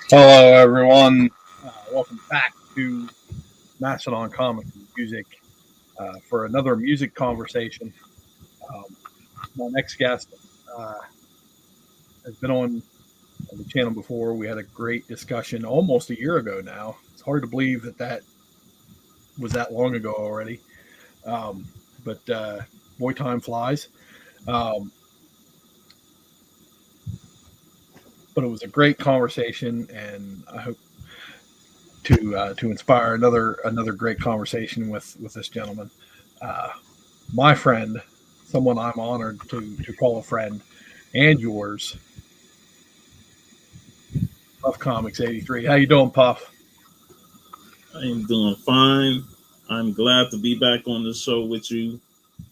Hello, everyone. Welcome back to Mastodon Comics and Music for another music conversation. Um, my next guest uh, has been on the channel before. We had a great discussion almost a year ago now. It's hard to believe that was that long ago already. Um, but boy, time flies. Um, but it was a great conversation, and I hope to inspire another great conversation with this gentleman. Uh, my friend, someone I'm honored to call a friend, and yours, Puff Comics 83. How you doing, Puff? I am doing fine. I'm glad to be back on the show with you.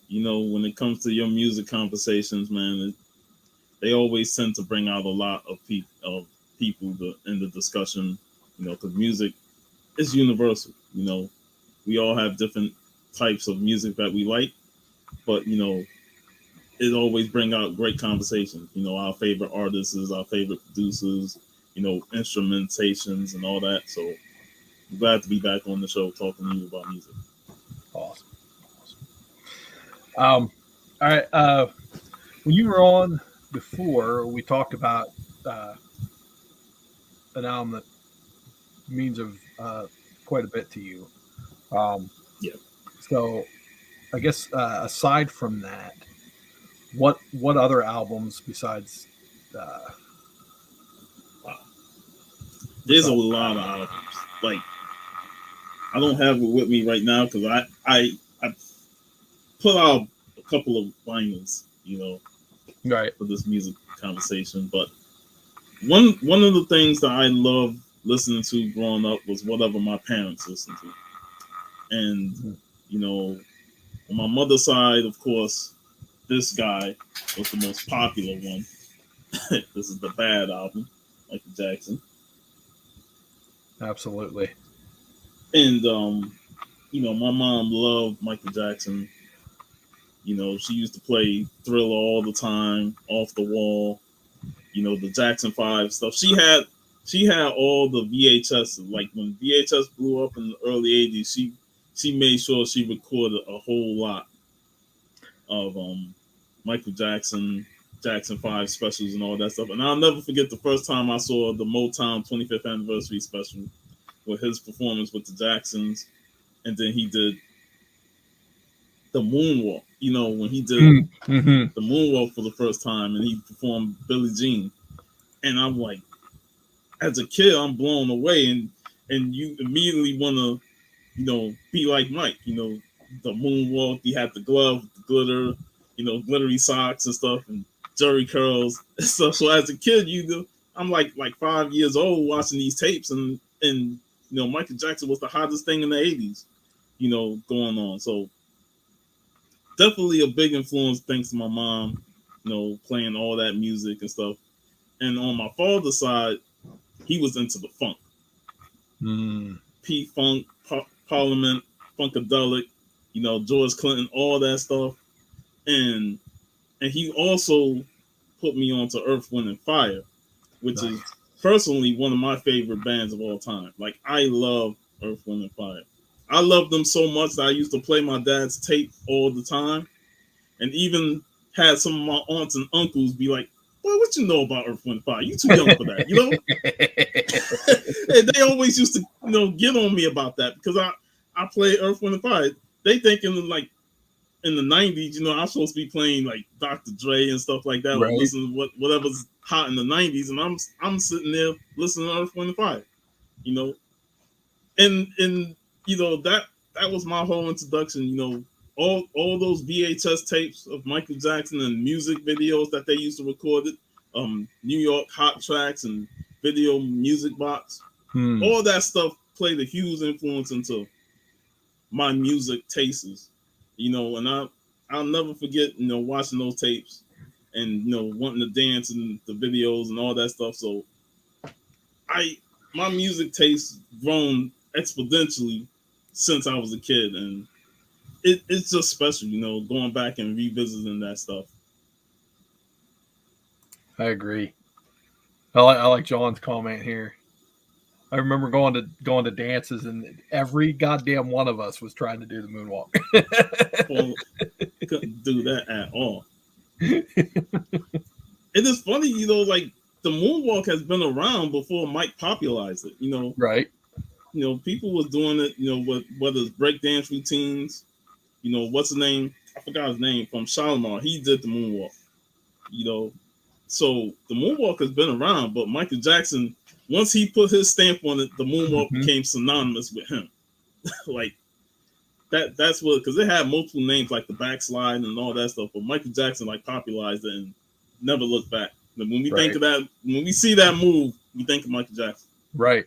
When it comes to your music conversations, man, they always tend to bring out a lot of people in the discussion. Because music is universal. We all have different types of music that we like, but it always bring out great conversations. Our favorite artists, our favorite producers, instrumentations and all that. So I'm glad to be back on the show talking to you about music. Awesome, awesome. All right. When you were on before, we talked about uh, an album that means of quite a bit to you. Um, Yeah. so I guess aside from that, what other albums uh, Wow. There's a besides lot of albums. Like I don't have it with me right now because I put out a couple of vinyls, right? for this music conversation. But one of the things that I loved listening to growing up was whatever my parents listened to. And, you know, on my mother's side, of course, this guy was the most popular one. This is the Bad album, Michael Jackson. Absolutely. And my mom loved Michael Jackson. She used to play Thriller all the time, Off the Wall, the Jackson 5 stuff. She had all the VHS. Like when VHS blew up in the early 80s, she made sure she recorded a whole lot of Michael Jackson 5 specials and all that stuff. And I'll never forget the first time I saw the Motown 25th anniversary special with his performance with the Jacksons, and then he did the moonwalk. When he did Mm-hmm. the moonwalk for the first time, and he performed Billie Jean, and I'm like, as a kid, I'm blown away, and you immediately want to, be like Mike. The moonwalk. He had the glove, the glitter, glittery socks and stuff, and jerry curls. So as a kid, I'm like 5 years old watching these tapes, and Michael Jackson was the hottest thing in the '80s. Going on. So definitely a big influence thanks to my mom. Playing all that music and stuff. And on my father's side, he was into the funk. Mm. P Funk, Parliament, Funkadelic, George Clinton, all that stuff. And he also put me onto Earth, Wind, and Fire, which is Nice. personally one of my favorite bands of all time. Like I love Earth, Wind, and Fire. I love them so much that I used to play my dad's tape all the time, and even had some of my aunts and uncles be like, "Boy, what you know about Earth, Wind, and Fire? You too young for that, you know." And they always used to, get on me about that because I play Earth, Wind, and Fire. They thinking like in the '90s, I'm supposed to be playing like Dr. Dre and stuff like that, or Right. listening to whatever's hot in the '90s, and I'm sitting there listening to Earth, Wind, and Fire, you know, and that was my whole introduction. All those VHS tapes of Michael Jackson and music videos that they used to record it, New York Hot Tracks and Video Music Box, Hmm. all that stuff played a huge influence into my music tastes. And I'll never forget, watching those tapes and wanting to dance in the videos and all that stuff. So I my music taste grown exponentially since I was a kid, and it's just special, going back and revisiting that stuff. I agree. I like John's comment here. I remember going to dances, and every goddamn one of us was trying to do the moonwalk. Well, couldn't do that at all. It is funny, like the moonwalk has been around before Mike popularized it. Right. People was doing it. Whether it's breakdance routines. What's the name? I forgot his name from Shalimar. He did the moonwalk. So the moonwalk has been around, but Michael Jackson, once he put his stamp on it, the moonwalk became synonymous with him. Like that's what, because it had multiple names like the backslide and all that stuff, but Michael Jackson like popularized it and never looked back. When we think of that, when we see that move, we think of Michael Jackson. Right.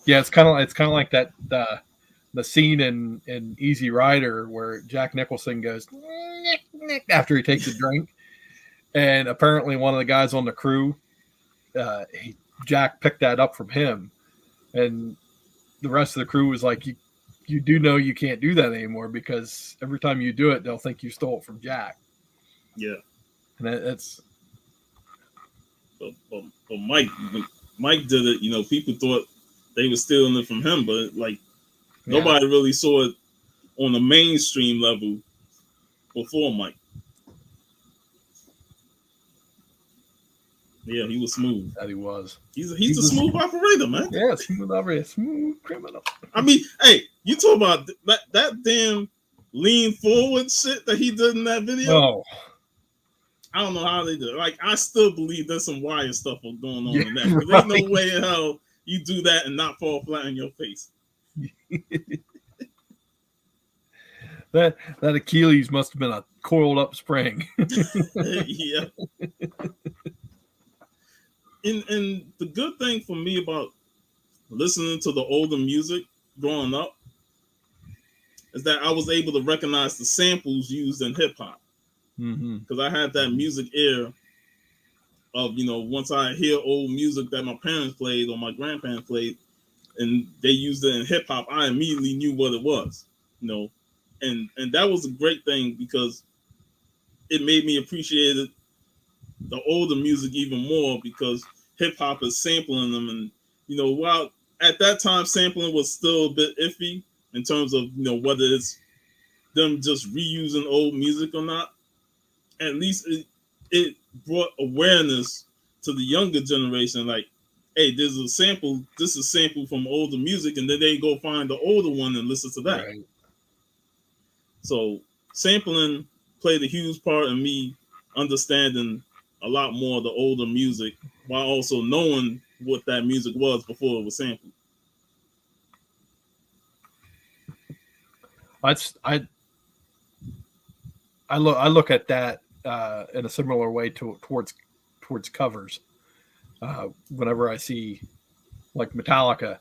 Yeah, it's kind of like that the scene in Easy Rider where Jack Nicholson goes after he takes a drink, and apparently one of the guys on the crew, Jack picked that up from him, and the rest of the crew was like, you do know you can't do that anymore, because every time you do it, they'll think you stole it from Jack. Yeah, and it's. But Mike did it. People thought they were stealing it from him, but like nobody really saw it on the mainstream level before Mike. Yeah, he was smooth. That he was. He's a smooth operator, man. Yeah, smooth operator, smooth criminal. I mean, hey, you talk about that damn lean forward shit that he did in that video. Oh. I don't know how they did it. Like, I still believe there's some wire stuff going on in that. Right. There's no way in hell you do that and not fall flat on your face. That Achilles must have been a coiled up spring. Yeah. And the good thing for me about listening to the older music growing up is that I was able to recognize the samples used in hip hop. Because I had that music ear of, once I hear old music that my parents played or my grandparents played and they used it in hip hop, I immediately knew what it was, and that was a great thing because it made me appreciate the older music even more, because hip hop is sampling them. And, while at that time sampling was still a bit iffy in terms of, whether it's them just reusing old music or not, at least it brought awareness to the younger generation. Like, hey, there's a sample. This is a sample from older music, and then they go find the older one and listen to that. Right. So sampling played a huge part in me understanding a lot more of the older music, while also knowing what that music was before it was sampled. I look at that in a similar way towards covers. Whenever I see like Metallica,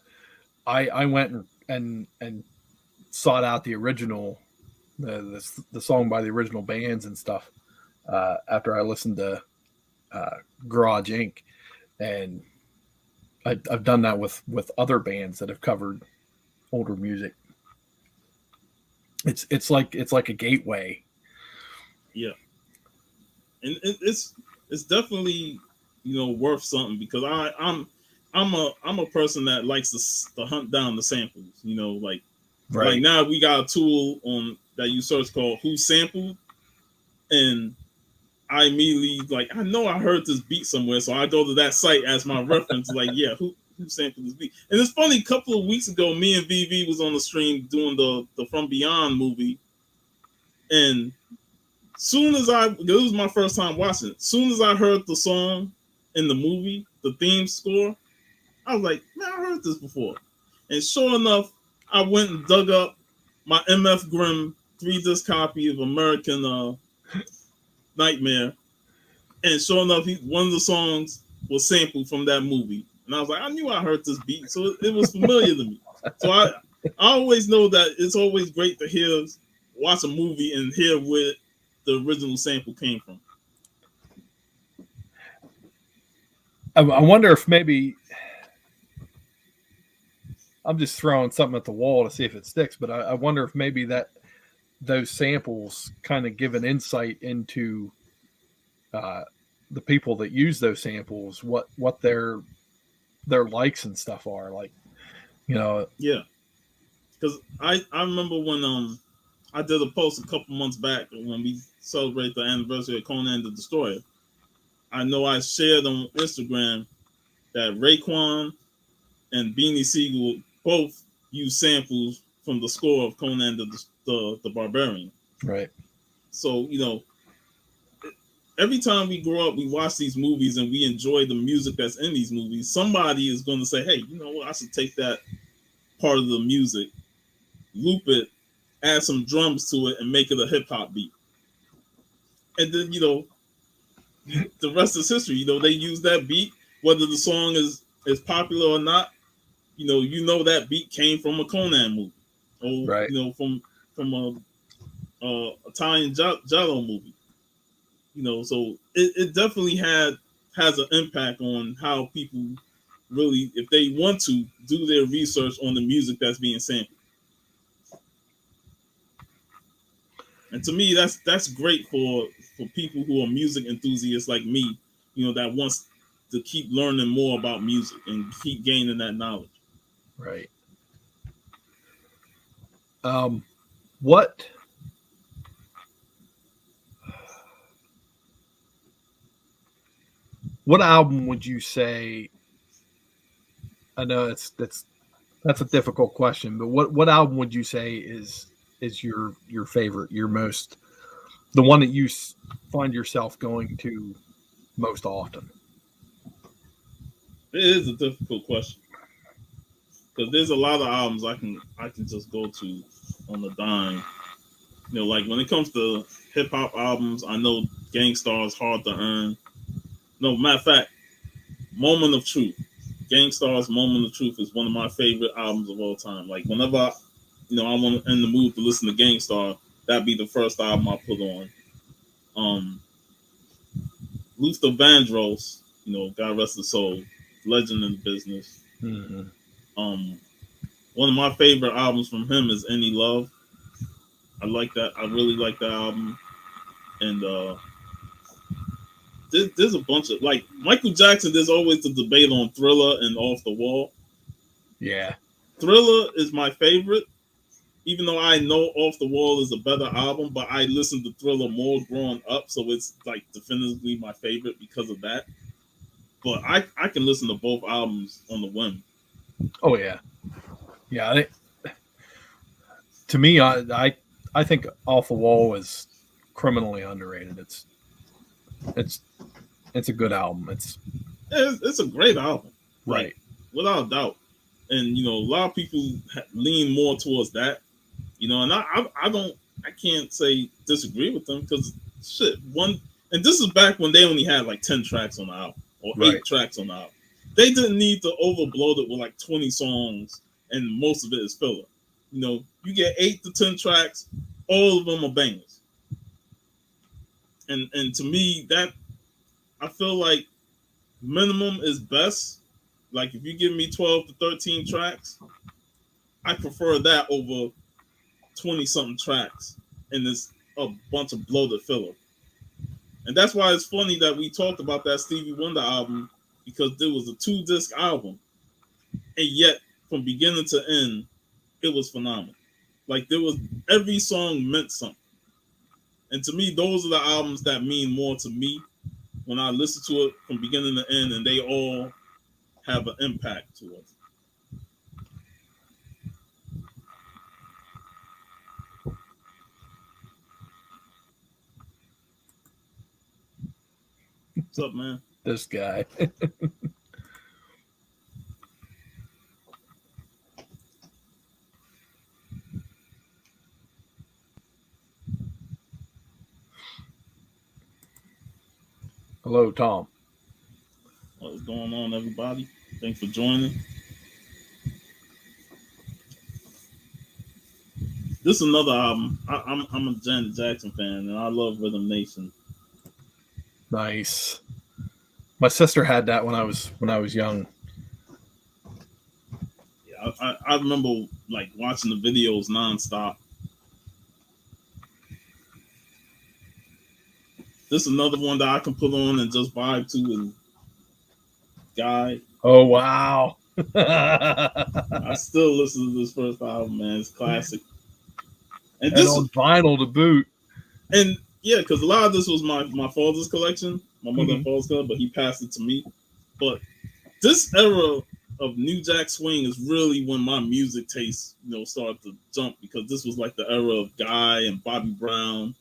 I went and sought out the original, the song by the original bands and stuff after I listened to Garage Inc. And I've done that with other bands that have covered older music. It's like a gateway. Yeah, and it's definitely worth something, because I'm a person that likes to hunt down the samples. Like right. Like now we got a tool on that you search called Who Sampled, and I immediately I know I heard this beat somewhere, so I go to that site as my reference. Like, yeah, who sampled this beat? And it's funny. A couple of weeks ago, me and VV was on the stream doing the From Beyond movie, and it was my first time watching it. Soon as I heard the song in the movie, the theme score, I was like, man, I heard this before. And sure enough, I went and dug up my MF Grimm 3-disc copy of American Nightmare, and sure enough, one of the songs was sampled from that movie. And I was like, I knew I heard this beat, so it was familiar to me. So I always know that it's always great to watch a movie and hear where the original sample came from. I wonder if maybe I'm just throwing something at the wall to see if it sticks, but I wonder if maybe that those samples kind of give an insight into the people that use those samples, what their their likes and stuff are. Like, you know, Yeah, because I remember when I did a post a couple months back when we celebrate the anniversary of Conan the Destroyer. I know I shared on Instagram that Raekwon and Beanie Siegel both use samples from the score of Conan the Barbarian. right, So, every time we grow up, we watch these movies and we enjoy the music that's in these movies. Somebody is going to say, hey, you know what? I should take that part of the music, loop it, add some drums to it, and make it a hip hop beat. And then, the rest is history. They use that beat, whether the song is popular or not. That beat came from a Conan movie, or right. from a Italian Giallo movie. So it definitely has an impact on how people really, if they want to, do their research on the music that's being sampled. And to me, that's great for people who are music enthusiasts like me, that wants to keep learning more about music and keep gaining that knowledge. Right. What album would you say? I know that's a difficult question, but what album would you say is your favorite, your most, the one that you find yourself going to most often? It is a difficult question because there's a lot of albums I can just go to on the dime. Like when it comes to hip hop albums, I know Gangstar is hard to earn. No, matter of fact, Moment of Truth. Gangstar's Moment of Truth is one of my favorite albums of all time. Like whenever I'm in the mood to listen to Gangstar, that'd be the first album I put on. Luther Vandross, God rest his soul, legend in the business. Mm-hmm. One of my favorite albums from him is Any Love. I like that. I really like that album. And there's a bunch of, like, Michael Jackson. There's always the debate on Thriller and Off the Wall. Yeah. Thriller is my favorite, even though I know Off the Wall is a better album, but I listened to Thriller more growing up, so it's like definitively my favorite because of that. But I can listen to both albums on the whim. Oh yeah, yeah. To me, I think Off the Wall is criminally underrated. It's a good album. It's a great album, right, like, without a doubt. And a lot of people lean more towards that. And I can't say disagree with them because shit. And this is back when they only had like 10 tracks on the album or right. 8 tracks on the album. They didn't need to overbloat it with like 20 songs and most of it is filler. You get 8 to 10 tracks, all of them are bangers. And to me, that I feel like minimum is best. Like if you give me 12 to 13 tracks, I prefer that over 20 something tracks and there's a bunch of bloated filler. And that's why it's funny that we talked about that Stevie Wonder album, because there was a 2-disc album, and yet from beginning to end, it was phenomenal. Like every song meant something. And to me, those are the albums that mean more to me when I listen to it from beginning to end, and they all have an impact to us. What's up, man? This guy. Hello, Tom. What's going on, everybody? Thanks for joining. This is another album. I'm a Janet Jackson fan, and I love Rhythm Nation. Nice. My sister had that when I was young. Yeah, I remember like watching the videos nonstop. This is another one that I can put on and just vibe to and guide. Oh wow. I still listen to this first album, man. It's classic. And And this on vinyl to boot. and yeah, because a lot of this was my father's collection, my mother and Mhm. father's collection, but he passed it to me. But this era of New Jack Swing is really when my music taste, started to jump, because this was like the era of Guy and Bobby Brown,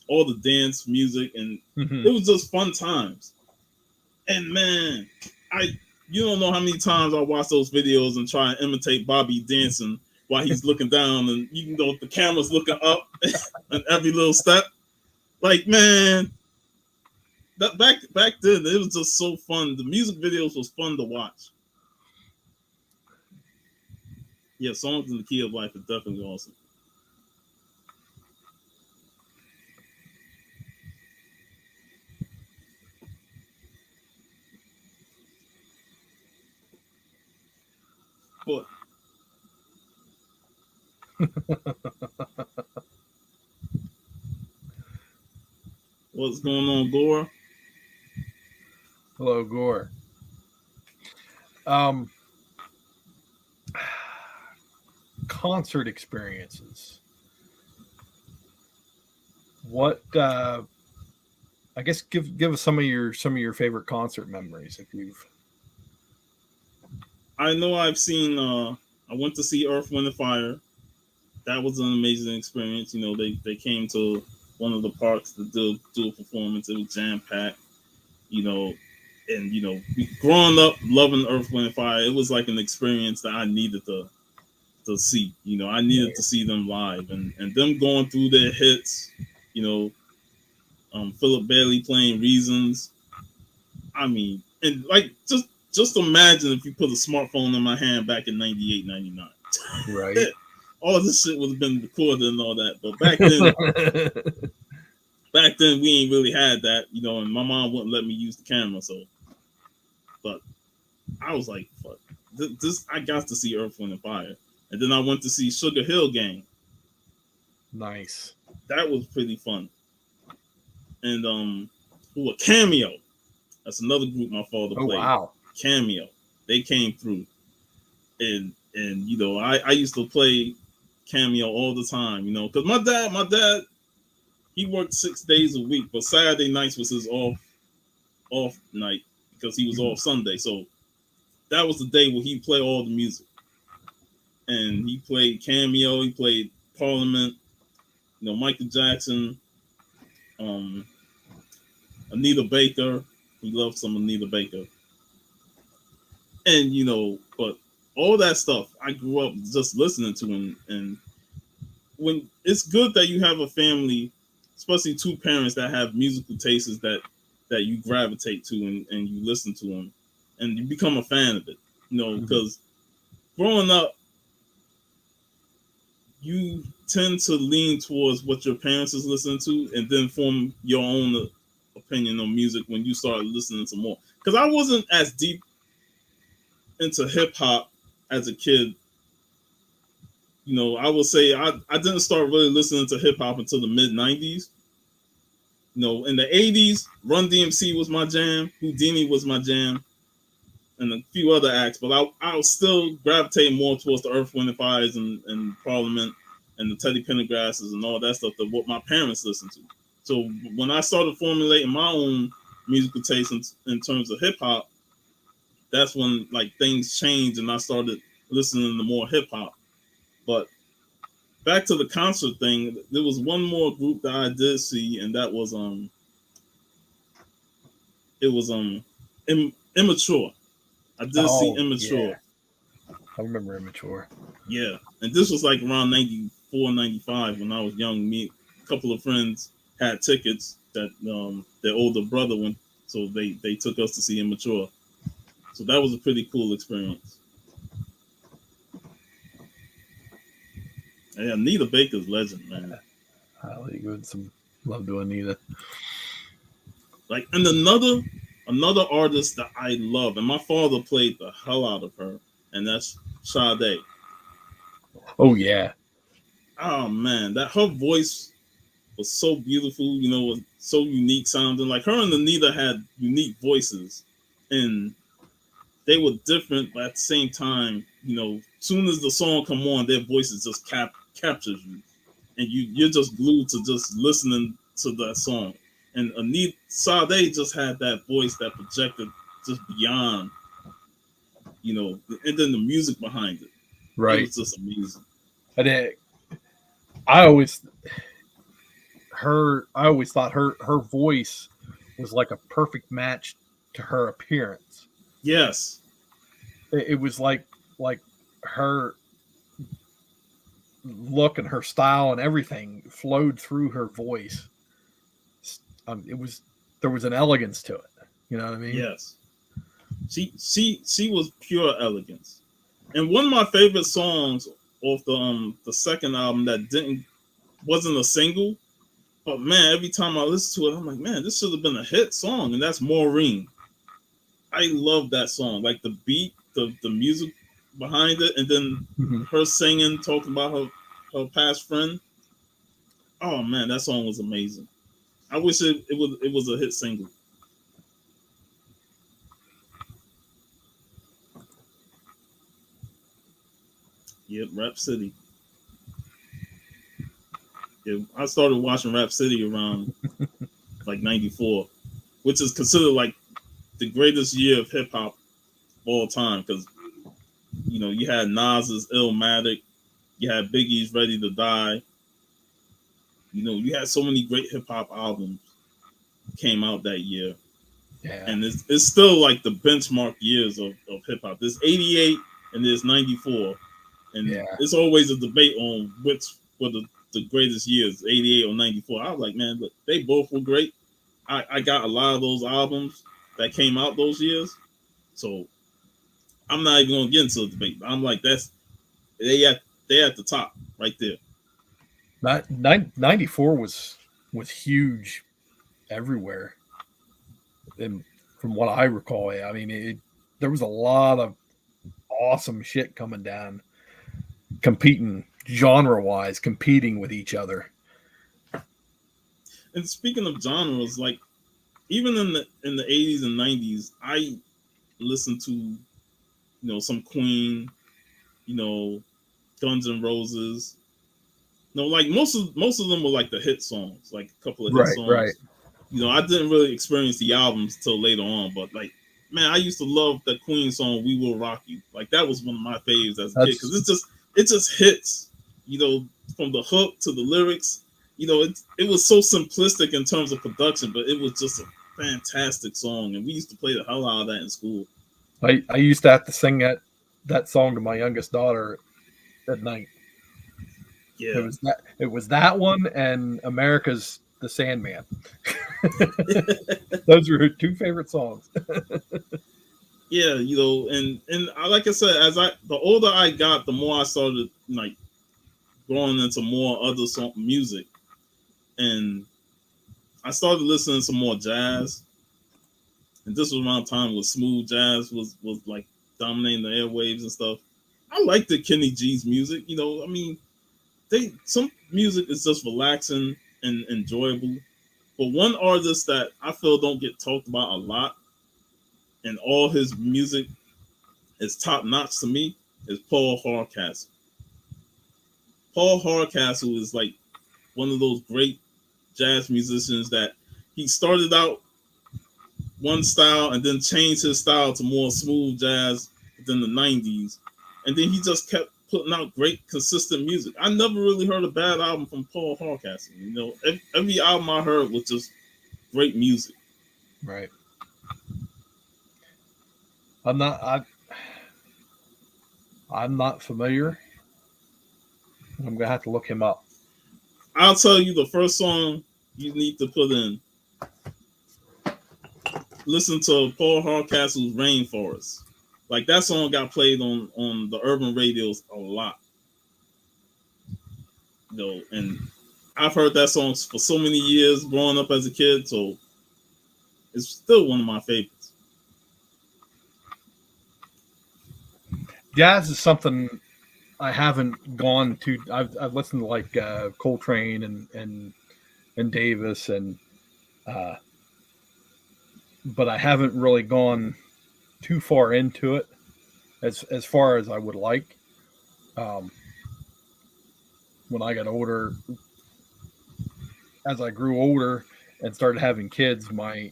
all the dance music, and Mhm. it was just fun times. And man, I you don't know how many times I watch those videos and try and imitate Bobby dancing while he's looking down, and the camera's looking up and every little step. Like, man, that back then it was just so fun. The music videos was fun to watch. Yeah, Songs in the Key of Life is definitely awesome. But what's going on, Gora? Hello, Gore. Um, concert experiences. What I guess give us some of your favorite concert memories if you've. I know I've seen. I went to see Earth, Wind, and Fire. That was an amazing experience. They came to one of the parks to do a performance. It was jam packed. You know, and growing up loving Earth, Wind, and Fire, it was like an experience that I needed to see. I needed to see them live, and them going through their hits. You know, Philip Bailey playing Reasons. I mean, and like just imagine if you put a smartphone in my hand back in 98, 99. Right. All this shit would have been recorded and all that. But back then we ain't really had that, and my mom wouldn't let me use the camera. So, but I was like, fuck, this I got to see Earth, Wind, and Fire. And then I went to see Sugar Hill Gang. Nice. That was pretty fun. And who a Cameo. That's another group my father Oh played. wow. Cameo. They came through. And I used to play Cameo all the time, because my dad he worked 6 days a week, but Saturday nights was his off night because he was Mhm. off Sunday. So that was the day where he played all the music. And he played Cameo, he played Parliament, Michael Jackson, um, Anita Baker. He loved some Anita Baker. And but all that stuff I grew up just listening to, and when it's good that you have a family, especially two parents that have musical tastes that you gravitate to, and you listen to them and you become a fan of it. Mhm. Because growing up, you tend to lean towards what your parents is listening to, and then form your own opinion on music when you start listening to more. Because I wasn't as deep into hip hop as a kid. I would say I didn't start really listening to hip hop until the mid 90s. In the 80s, Run DMC was my jam, Houdini was my jam, and a few other acts, but I'll still gravitate more towards the Earth, Wind, and Fires and Parliament and the Teddy Pendergrasses and all that stuff that what my parents listened to. So when I started formulating my own musical taste in terms of hip hop, that's when like things changed and I started listening to more hip hop. But back to the concert thing, there was one more group that I did see, and that was it was immature. I did see Oh yeah. immature. I remember Immature. Yeah, and this was like around 94, 95 when I was young. Me, a couple of friends had tickets that their older brother went, so they took us to see immature. So that was a pretty cool experience. And yeah, Anita Baker's legend, man. I'll give some love to Anita. Like, and another artist that I love, and my father played the hell out of her, and that's Sade. Oh yeah. Oh man, that her voice was so beautiful, was so unique sounding. Like her and Anita had unique voices, and they were different, but at the same time, soon as the song come on, their voices just captures you, and you're just glued to just listening to that song. And Anita Sade just had that voice that projected just beyond, and then the music behind it. It Right. was just amazing. And I always I always thought her voice was like a perfect match to her appearance. Yes. It was like her look and her style and everything flowed through her voice. It was there was an elegance to it. You know what I mean? Yes. She was pure elegance. And one of my favorite songs off the second album that didn't wasn't a single, but man, every time I listen to it, I'm like, man, this should have been a hit song, and that's Maureen. I love that song, like the beat, the music behind it, and then Mm-hmm. her singing, talking about her past friend. Oh man, that song was amazing. I wish it was a hit single. Yep, Rap City. Yeah, I started watching Rap City around like '94, which is considered like the greatest year of hip hop all time because you had Nas's Illmatic, you had Biggie's Ready to Die. You had so many great hip hop albums came out that year, Yeah. and it's still like the benchmark years of hip hop. There's '88 and there's '94, and Yeah. it's always a debate on which were the greatest years, '88 or '94. I was like, man, look, they both were great. I got a lot of those albums that came out those years, so I'm not even gonna get into the debate. I'm like, they at they at the top right there. 94 was huge everywhere. And from what I recall, I mean, there was a lot of awesome shit coming down, competing genre wise, competing with each other. And speaking of genres, like even in the '80s and '90s, I listened to some Queen, you know Guns N' Roses. No, like most of them were like the hit songs, like a couple of hit Right, right. songs. I didn't really experience the albums till later on, but like, man, I used to love the Queen song "We Will Rock You." Like that was one of my faves as a kid because That's it just hits, from the hook to the lyrics. It was so simplistic in terms of production, but it was just a fantastic song, and we used to play the hell out of that in school. I used to have to sing that song to my youngest daughter at night. Yeah, It was that one and America's The Sandman. Those were her two favorite songs. yeah, and like I said, the older I got, the more I started like going into more other music, and I started listening to more jazz. And this was around time when smooth jazz was like dominating the airwaves and stuff. I like the Kenny G's music. I mean, some music is just relaxing and enjoyable. But one artist that I feel don't get talked about a lot, and all his music is top notch to me, is Paul Hardcastle. Paul Hardcastle is like one of those great jazz musicians that he started out one style and then changed his style to more smooth jazz within the '90s, and then he just kept putting out great consistent music. I never really heard a bad album from Paul Hardcastle. Every album I heard was just great music. Right. I'm not I I'm not familiar. I'm gonna have to look him up. I'll tell you the first song you need to put in. Listen to Paul Hardcastle's Rainforest. Like that song got played on the urban radios a lot. And I've heard that song for so many years growing up as a kid, so it's still one of my favorites. Jazz is something I haven't gone to. I've listened to like Coltrane and Davis and uh, but I haven't really gone too far into it as far as I would like. Um, when I got older, as I grew older and started having kids, my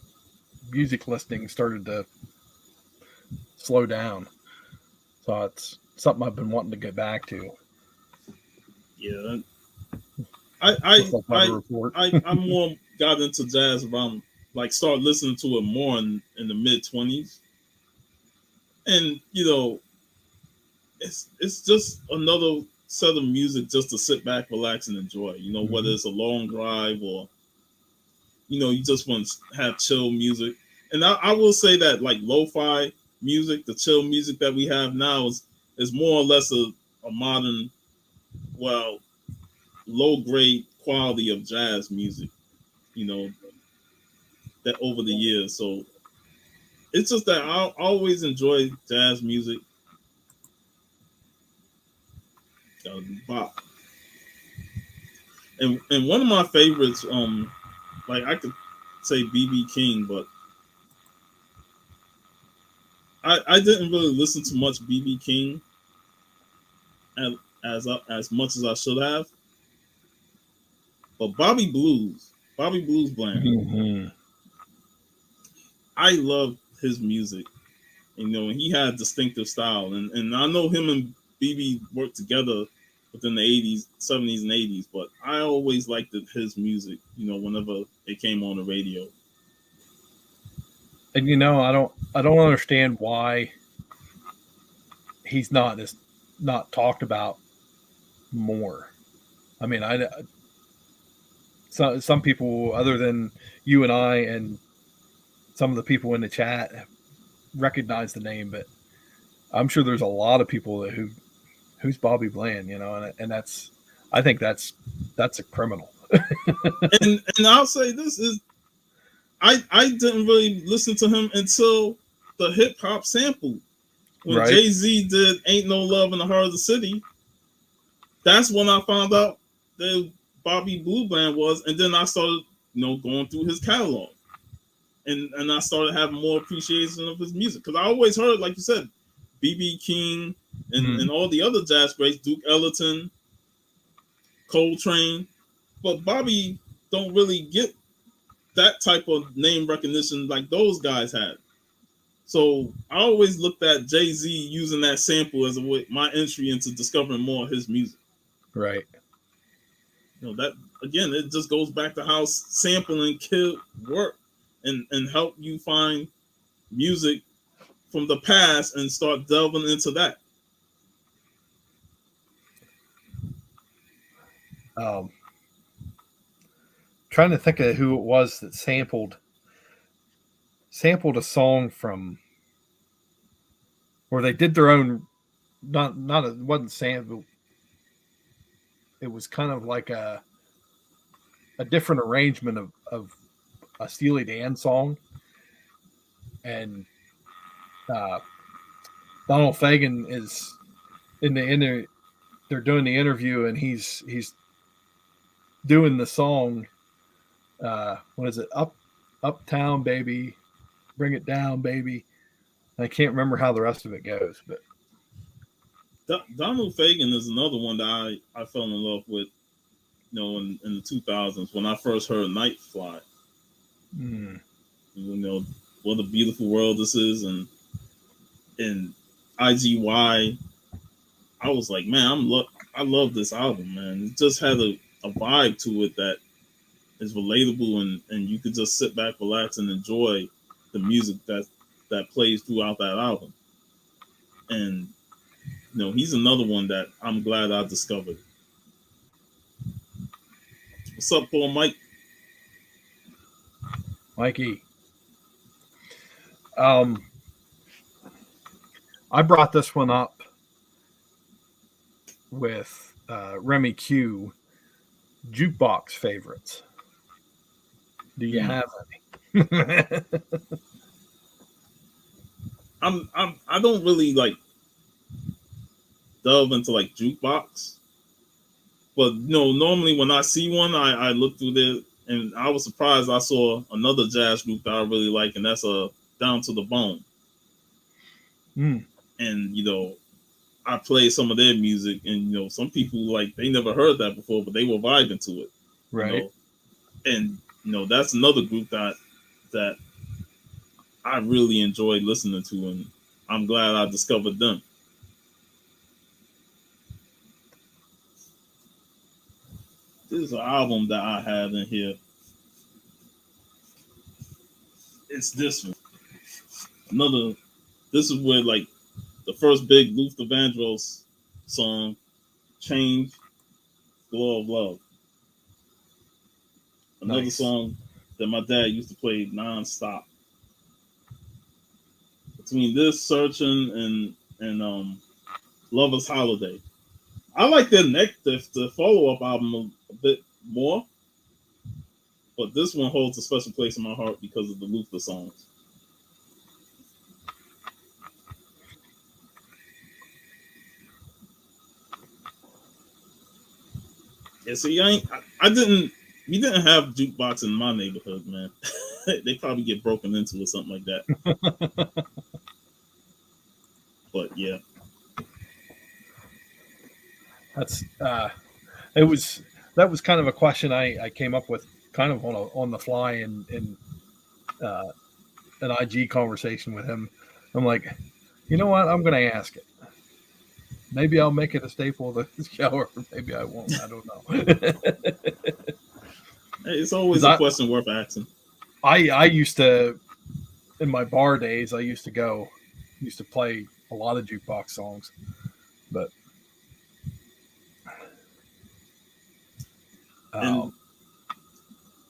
music listening started to slow down. So it's something I've been wanting to get back to. Yeah, Just like Weather Report. I more got into jazz around, like, started listening to it more in the mid-20s, and it's just another set of music just to sit back, relax, and enjoy. Whether it's a long drive or you just want to have chill music. And I will say that, like, lo-fi music, the chill music that we have now is more or less a modern, well, low grade quality of jazz music. You know that over the years, so it's just that I always enjoy jazz music. Bop. And one of my favorites, like, I could say BB King, but I didn't really listen to much BB King as much as I should have. But Bobby Blues Bland, Mm-hmm. I love his music. And he had a distinctive style, and I know him and BB worked together within the '80s, '70s, and '80s. But I always liked his music. Whenever it came on the radio. And I don't understand why he's not talked about more. I mean, some people other than you and I and some of the people in the chat recognize the name, but I'm sure there's a lot of people who's Bobby Bland, and I think that's a criminal. And I'll say this is I didn't really listen to him until the hip hop sample when Right? Jay-Z did "Ain't No Love in the Heart of the City." That's when I found out that Bobby Blue Bland was, and then I started going through his catalog, and I started having more appreciation of his music, because I always heard, like you said, BB King and all the other jazz greats, Duke Ellington, Coltrane, but Bobby don't really get that type of name recognition like those guys had. So I always looked at Jay-Z using that sample as my entry into discovering more of his music. Right. That, again, it just goes back to how sampling could work and help you find music from the past and start delving into that. Trying to think of who it was that sampled a song from where they did their own. It wasn't sample. It was kind of like a different arrangement of a Steely Dan song, and uh, Donald Fagen is in the they're doing the interview, and he's doing the song. What is it? Uptown baby, bring it down, baby. I can't remember how the rest of it goes, but Donald Fagen is another one that I fell in love with, in the 2000s when I first heard Night Fly. What a beautiful world this is, and IGY. I was like, man, I love this album, man. It just had a vibe to it that is relatable, and you could just sit back, relax, and enjoy the music that plays throughout that album. And he's another one that I'm glad I discovered. What's up, Paul Mike? Mikey. I brought this one up with Remy Q jukebox favorites. Do you have any? I don't really like delve into like jukebox, but normally when I see one, I look through there, and I was surprised I saw another jazz group that I really like, and that's Down to the Bone. Mm, and I play some of their music, and some people like they never heard that before, but they were vibing to it, you right. know, and that's another group that I really enjoy listening to, and I'm glad I discovered them. This is an album that I have in here. It's this one. Another. This is where like the first big Luther Vandross song, "Change, Glow of Love." Another Nice. song that my dad used to play nonstop. Between this, Searching, and Lover's Holiday. I like their the follow up album a bit more, but this one holds a special place in my heart because of the Luther songs. Yeah, see, I didn't. We didn't have jukebox in my neighborhood, man. They probably get broken into or something like that. But yeah, That's it was that was kind of a question I came up with kind of on the fly in uh, an IG conversation with him. I'm like, you know what? I'm going to ask it. Maybe I'll make it a staple of the show, or maybe I won't. I don't know. hey, it's always Because a question worth asking. I used to in my bar days, I used to play a lot of jukebox songs, but And um,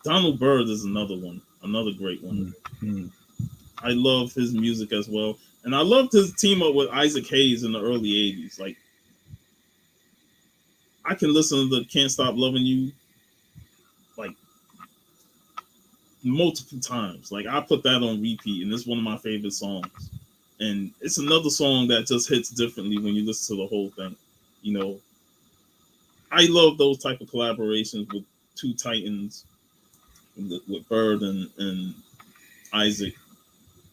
Donald Byrd is another one, another great one. mm, mm, I love his music as well, and I loved his team up with Isaac Hayes in the early '80s. Like I can listen to the "Can't Stop Loving You" like multiple times. Like I put that on repeat, and it's one of my favorite songs. And it's another song that just hits differently when you listen to the whole thing. You know, I love those type of collaborations with two titans, with Byrd and Isaac,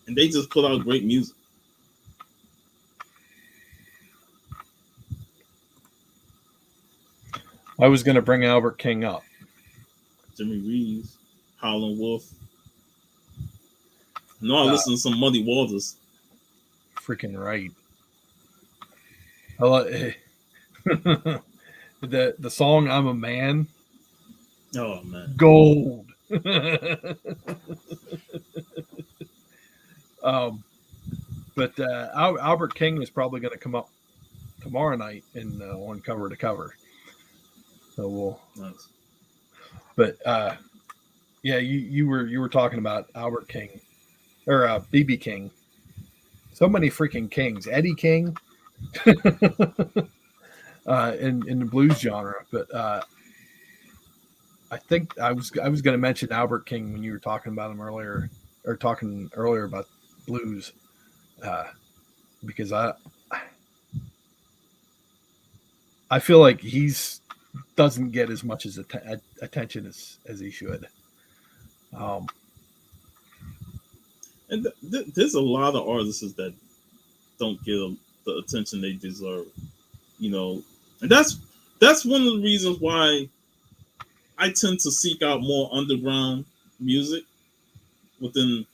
and they just put out great music. I was going to bring Albert King up. Jimmy Reeves, Howlin' Wolf. No, I Uh, listen to some Muddy Waters. Freaking right. I the song "I'm a Man," Oh man, gold. um, but Albert King is probably going to come up tomorrow night in on Cover to Cover. So we'll. nice. But yeah, you were talking about Albert King or BB King. So many freaking kings. Eddie King in the blues genre. But I think I was going to mention Albert King when you were talking about him earlier, or talking earlier about blues, uh, because I feel like he's doesn't get as much as attention as he should. Um, And there's a lot of artists that don't get the attention they deserve. You know, and that's one of the reasons why I tend to seek out more underground music within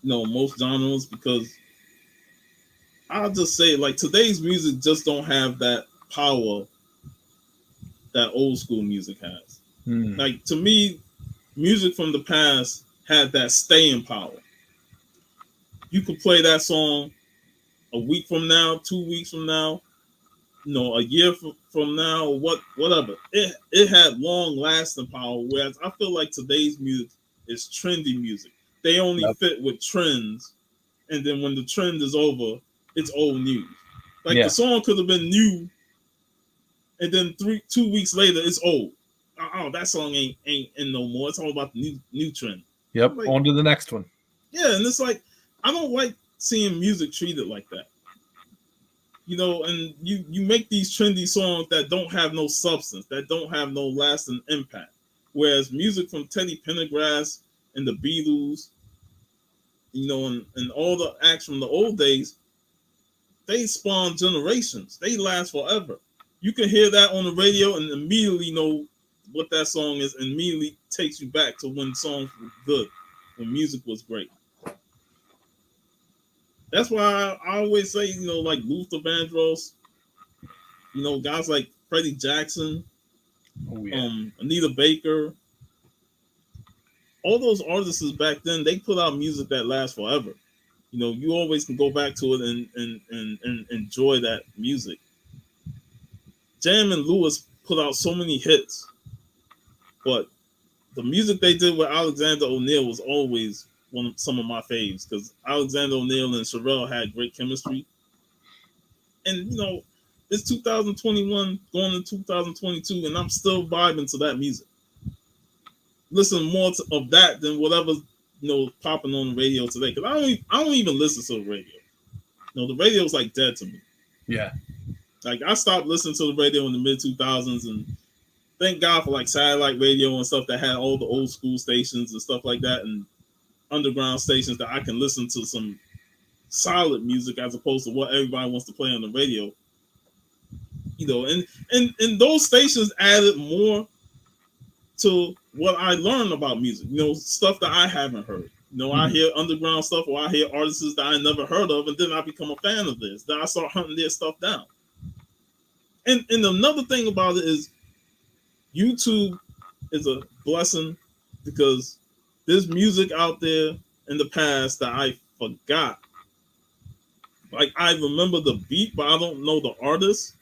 most genres, because I'll just say like today's music just don't have that power that old school music has. hmm, Like to me, music from the past had that staying power. You could play that song a week from now, 2 weeks from now, a year from now, or whatever. It had long lasting power. Whereas I feel like today's music is trendy music. They only yep, fit with trends, and then when the trend is over, it's old news. Like the yeah, song could have been new, and then 2 weeks later, it's old. Oh, that song ain't in no more. It's all about the new trend. yep. I'm like, On to the next one. yeah, and it's like I don't like seeing music treated like that. And you make these trendy songs that don't have no substance, that don't have no lasting impact. Whereas music from Teddy Pendergrass and the Beatles, and all the acts from the old days, they spawn generations. They last forever. You can hear that on the radio and immediately know what that song is, and immediately takes you back to when songs were good, when music was great. That's why I always say, like Luther Vandross, guys like Freddie Jackson, Oh yeah. Anita Baker, all those artists back then, they put out music that lasts forever. You always can go back to it and enjoy that music. Jam and Lewis put out so many hits, but the music they did with Alexander O'Neal was always some of my faves because Alexander O'Neal and Sherelle had great chemistry. And it's 2021 going into 2022, and I'm still vibing to that music. Listen more of that than whatever's popping on the radio today. Because I don't even listen to the radio. The radio's like dead to me. Yeah. Like I stopped listening to the radio in the mid 2000s, and thank God for like satellite radio and stuff that had all the old school stations and stuff like that, and underground stations that I can listen to some solid music as opposed to what everybody wants to play on the radio. And those stations added more to what I learned about music. Stuff that I haven't heard. I hear underground stuff, or I hear artists that I never heard of, and then I become a fan of this. Then I start hunting their stuff down. And another thing about it is YouTube is a blessing because there's music out there in the past that I forgot. Like I remember the beat, but I don't know the artist.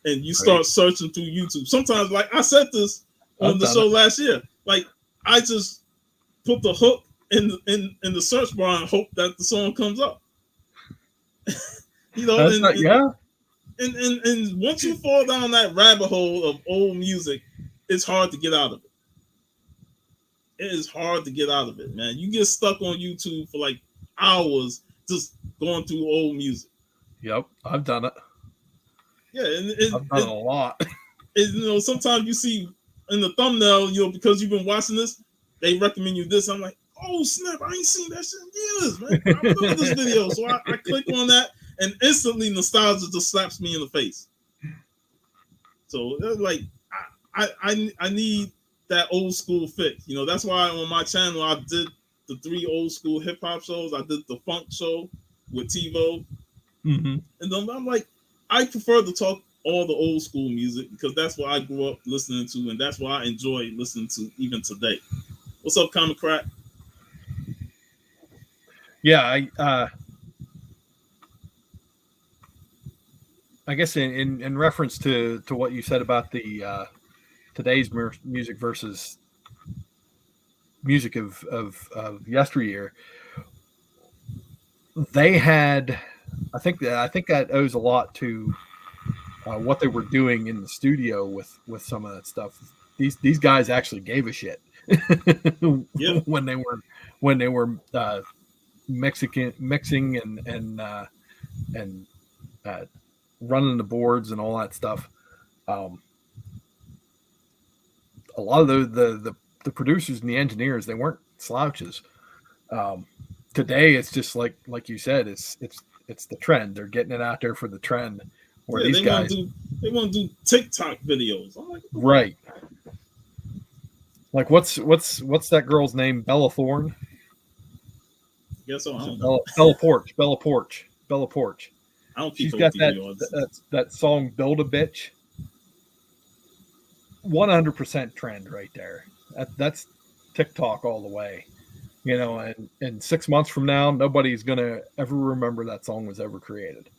And you start searching through YouTube. Sometimes, like I said this on the show last year, like I just put the hook in the search bar and hope that the song comes up. And once you fall down that rabbit hole of old music, it's hard to get out of it. It is hard to get out of it, man. You get stuck on YouTube for like hours just going through old music. Yep, I've done it. Yeah, I've done it a lot. Sometimes you see in the thumbnail, because you've been watching this, they recommend you this. I'm like, oh snap, I ain't seen that shit in years, man. I remember this video. So I click on that and instantly nostalgia just slaps me in the face. So like I need that old school fix. That's why on my channel I did the 3 old school hip hop shows. I did the funk show with TiVo. And then I'm like, I prefer to talk all the old school music because that's what I grew up listening to, and that's what I enjoy listening to even today. What's up, Comic Crack? Yeah, I guess in reference to what you said about the today's music versus music of yesteryear, they had. I think that owes a lot to what they were doing in the studio with some of that stuff. These guys actually gave a shit when they were mixing and running the boards and all that stuff. A lot of the producers and the engineers, they weren't slouches. Today it's just like you said, it's the trend. They're getting it out there for the trend. Where these guys they want to do TikTok videos. I'm like, right. Like what's that girl's name? Bella Thorne. Yes, so Bella Porch. I don't keep. She's got that song "Build a Bitch." 100% trend right there. That's TikTok all the way. And 6 months from now, nobody's gonna ever remember that song was ever created.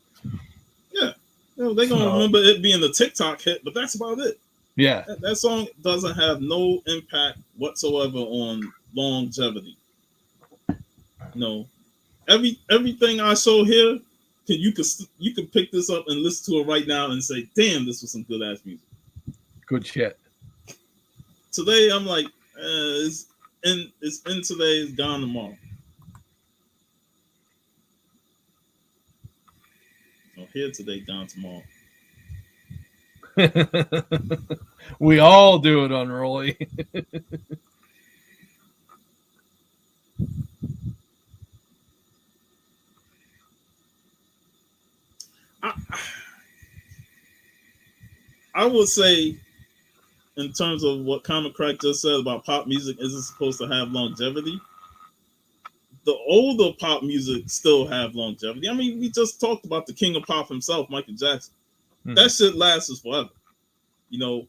Yeah, they're gonna remember it being the TikTok hit, but that's about it. Yeah, that song doesn't have no impact whatsoever on longevity. No, everything I show here, you can pick this up and listen to it right now and say, "Damn, this was some good ass music." Good shit. Today, I'm like, it's in today, it's gone tomorrow. Here today, gone tomorrow. We all do it, Unruly. I would say, in terms of what Common Crack just said about pop music isn't supposed to have longevity, the older pop music still have longevity. I mean, we just talked about the king of pop himself, Michael Jackson. That shit lasts forever. You know,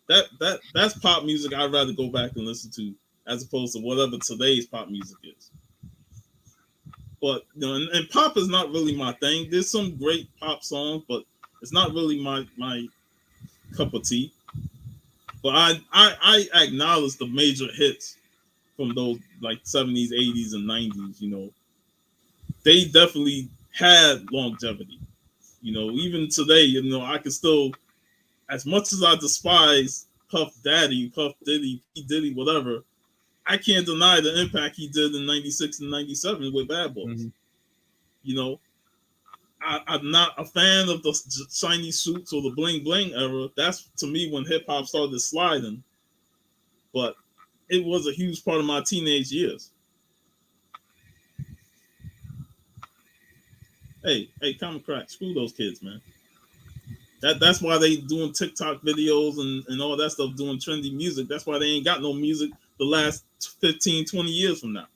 that's pop music I'd rather go back and listen to as opposed to whatever today's pop music is. But you know, and pop is not really my thing. There's some great pop songs, but it's not really my cup of tea. But I acknowledge the major hits from those like 70s, 80s, and 90s. You know, they definitely had longevity. You know, even today, you know, I can still, as much as I despise Puff Daddy, Puff Diddy, P Diddy, whatever, I can't deny the impact he did in '96 and '97 with Bad Boys. Mm-hmm. You know, I'm not a fan of the shiny suits or the bling bling era. That's to me when hip hop started sliding. But it was a huge part of my teenage years. Hey, Common Crack, screw those kids, man. That's why they doing TikTok videos and all that stuff, doing trendy music. That's why they ain't got no music the last 15, 20 years from now.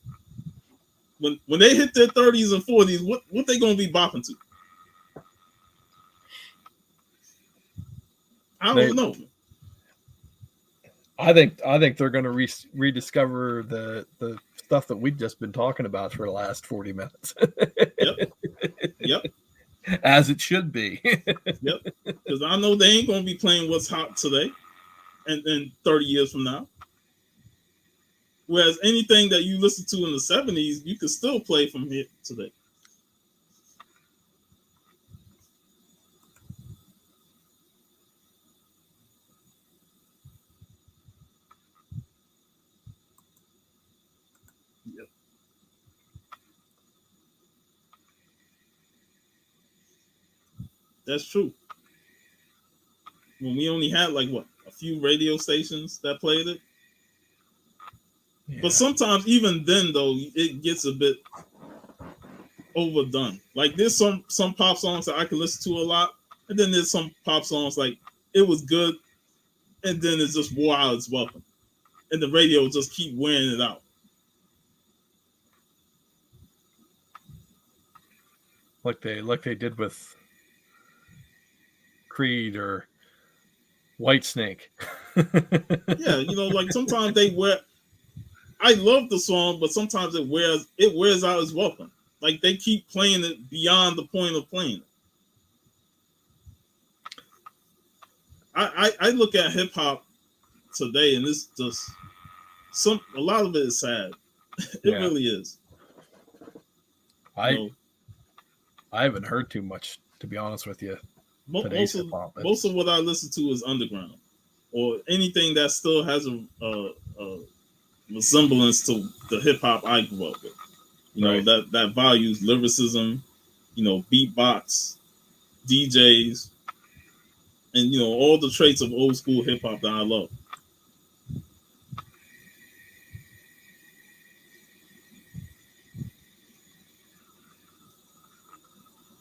When they hit their 30s and 40s, what they gonna be bopping to? I don't know. I think they're going to rediscover the stuff that we've just been talking about for the last 40 minutes. Yep. As it should be. Yep. Because I know they ain't going to be playing what's hot today and 30 years from now. Whereas anything that you listen to in the 70s, you can still play from here today. Yep. That's true. When we only had like a few radio stations that played it. Yeah. But sometimes even then though, it gets a bit overdone. Like there's some pop songs that I can listen to a lot, and then there's some pop songs like it was good, and then it's just wore out its welcome, and the radio just keep wearing it out. Like they did with Creed or Whitesnake. Yeah, you know, like sometimes they wear. I love the song, but sometimes it wears out its welcome. Like they keep playing it beyond the point of playing it. I look at hip hop today, and it's just a lot of it is sad. It really is. I haven't heard too much, to be honest with you. Most of what I listen to is underground, or anything that still has a resemblance to the hip hop I grew up with. You know, that values lyricism, you know, beatbox, DJs, and you know all the traits of old school hip hop that I love.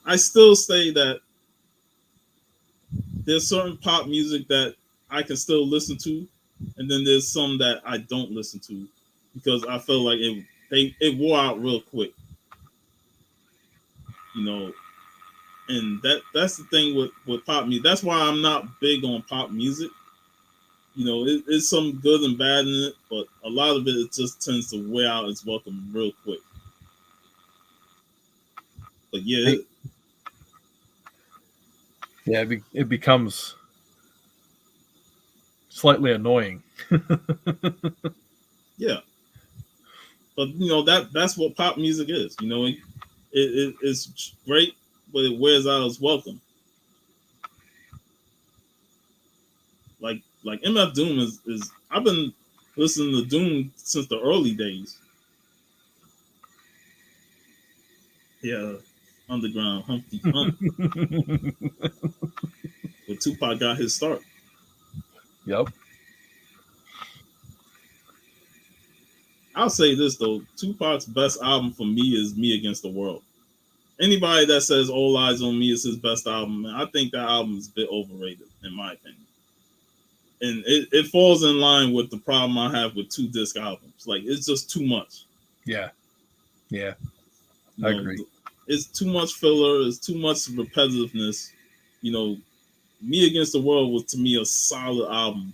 I still say that there's certain pop music that I can still listen to, and then there's some that I don't listen to because I feel like it wore out real quick. You know, and that's the thing with pop music. That's why I'm not big on pop music. You know, it's some good and bad in it, but a lot of it just tends to wear out its welcome real quick. But yeah, it becomes slightly annoying. Yeah, but you know that's what pop music is. You know, it's great, but it wears out its welcome. Like MF Doom is I've been listening to Doom since the early days. Yeah, underground Humpty Hump. Where Tupac got his start. Yep. I'll say this though, Tupac's best album for me is Me Against the World. anybody that says All Eyes on Me is his best album, man, I think that album is a bit overrated, in my opinion. And it falls in line with the problem I have with 2-disc albums. Like, it's just too much. Yeah. Yeah. You I know, agree. it's too much filler. It's too much repetitiveness. You know, Me Against the World was, to me, a solid album.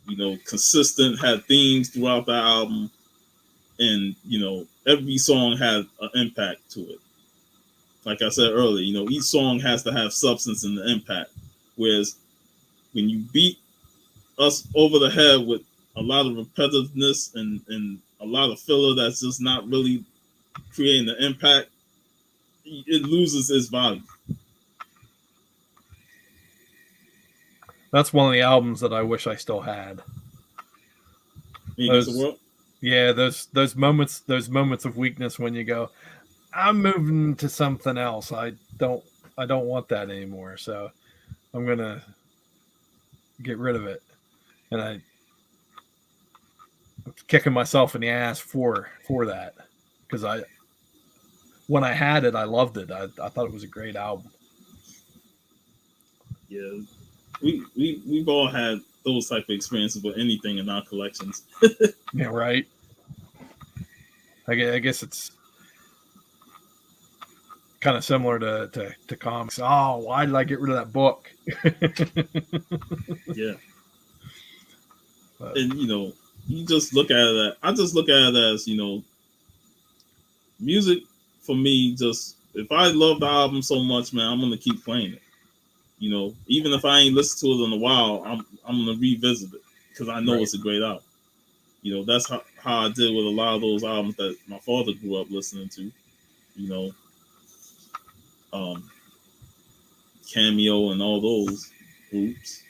You know, consistent, had themes throughout that album. And, you know, every song had an impact to it. Like I said earlier, you know, each song has to have substance and the impact. Whereas when you beat us over the head with a lot of repetitiveness and a lot of filler that's just not really creating the impact, it loses its value. That's one of the albums that I wish I still had. Me Against the World? Yeah, those moments of weakness when you go, I'm moving to something else. I don't want that anymore. So I'm gonna get rid of it. And I'm kicking myself in the ass for that, because when I had it, I loved it. I thought it was a great album. Yeah, we've all had those type of experiences with anything in our collections. Yeah, right. I guess it's kind of similar to comics. Oh, why did I get rid of that book? Yeah. And, you know, you just look at it. I just look at it as, you know, music for me. Just, if I love the album so much, man, I'm gonna keep playing it. You know, even if I ain't listened to it in a while, I'm gonna revisit it because I know it's a great album. You know, that's how I did with a lot of those albums that my father grew up listening to. You know, Cameo and all those groups.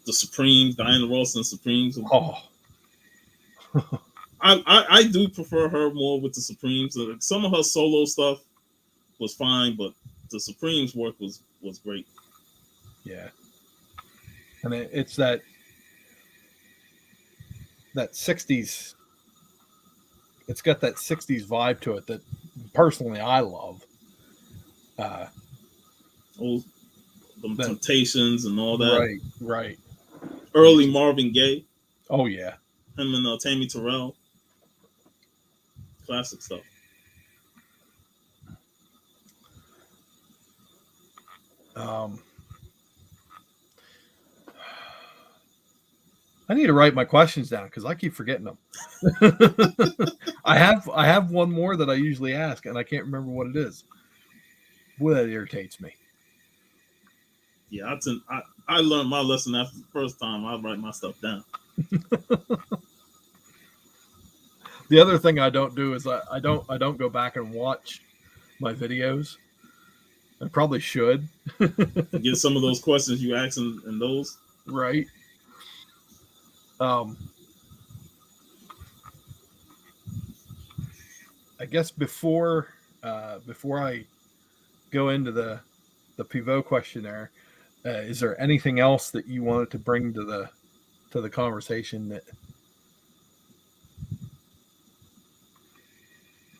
The Supremes, Diana Ross and Supremes. Oh. I do prefer her more with the Supremes. Some of her solo stuff was fine, but the Supremes work was great. Yeah. And it's that 60s, it's got that 60s vibe to it that personally I love. The Temptations and all that. Right. Early Marvin Gaye. Oh, yeah. Him and Tammy Terrell. Classic stuff. I need to write my questions down because I keep forgetting them. I have one more that I usually ask, and I can't remember what it is. Boy, that irritates me. Yeah, I learned my lesson after the first time. I write my stuff down. The other thing I don't do is I don't go back and watch my videos. I probably should. Get some of those questions you ask in those. Right. I guess before I go into the pivot questionnaire, is there anything else that you wanted to bring to the conversation that?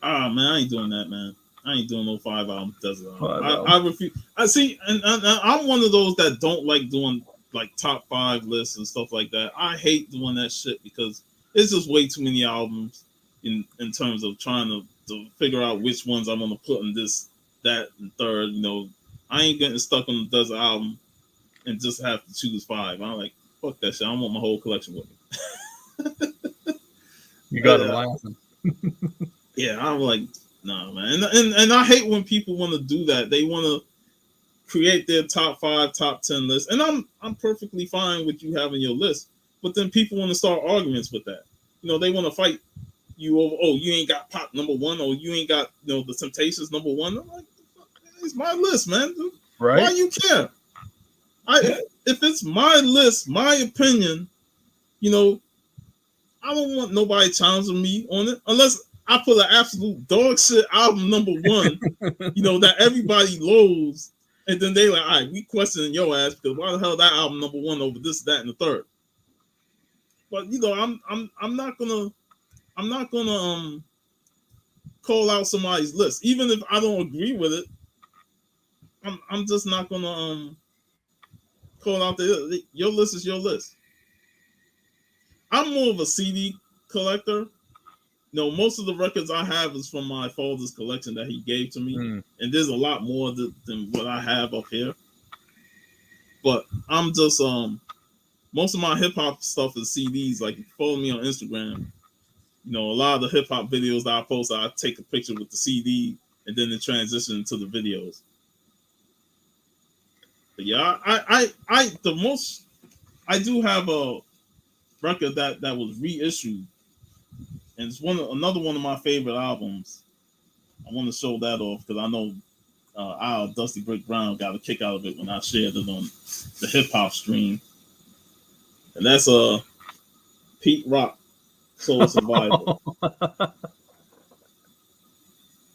Man, I ain't doing that, man. I ain't doing no 5-album desert album. I refuse. I see, and I'm one of those that don't like doing like top 5 lists and stuff like that. I hate doing that shit because it's just way too many albums in terms of trying to figure out which ones I'm gonna put in this, that, and third. You know, I ain't getting stuck on the desert album and just have to choose 5. I'm like, fuck that shit. I want my whole collection with me. You got it laughing. Yeah, I'm like, nah, man. And I hate when people want to do that. They want to create their top 5, top 10 list. And I'm perfectly fine with you having your list. But then people want to start arguments with that. You know, they want to fight you over, oh, you ain't got Pop number 1, or you ain't got, you know, the Temptations number 1. I'm like, it's my list, man. Right? Why you care? If it's my list, my opinion, you know, I don't want nobody challenging me on it unless I put an absolute dog shit album number 1, you know, that everybody loathes, and then they like, all right, we questioning your ass because why the hell that album number 1 over this, that, and the third. But you know, I'm not gonna call out somebody's list, even if I don't agree with it. I'm just not gonna call out your list is your list. I'm more of a CD collector. No, most of the records I have is from my father's collection that he gave to me, and there's a lot more than what I have up here. But I'm just most of my hip hop stuff is CDs. Like if you follow me on Instagram, a lot of the hip hop videos that I post, I take a picture with the CD and then it transitions to the videos. But yeah, I do have a record that was reissued, and it's another one of my favorite albums. I want to show that off because I know our Dusty Brick Brown got a kick out of it when I shared it on the hip hop stream, and that's Pete Rock, Soul Survivor.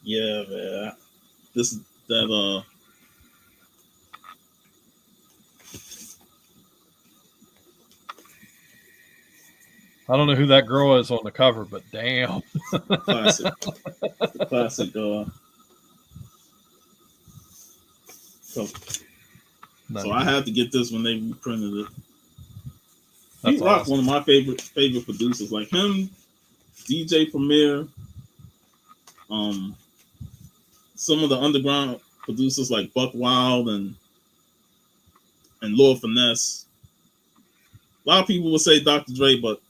Yeah, man. This that I don't know who that girl is on the cover, but damn. classic. The classic so I had to get this when they reprinted it. Pete Rock, one of my favorite producers, like him, DJ Premier, some of the underground producers like Buck Wild and Lord Finesse. A lot of people would say Dr. Dre, but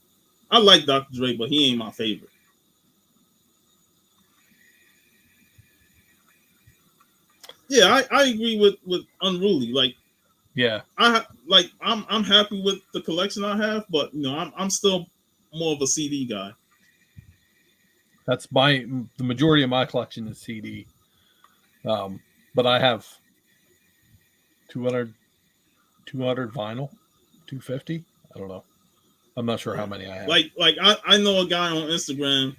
I like Dr. Dre, but he ain't my favorite. Yeah, I agree with Unruly. Like, yeah, I'm happy with the collection I have, but I'm still more of a CD guy. That's the majority of my collection is CD. But I have 200 vinyl, 250. I don't know. I'm not sure how many I have. Like I know a guy on Instagram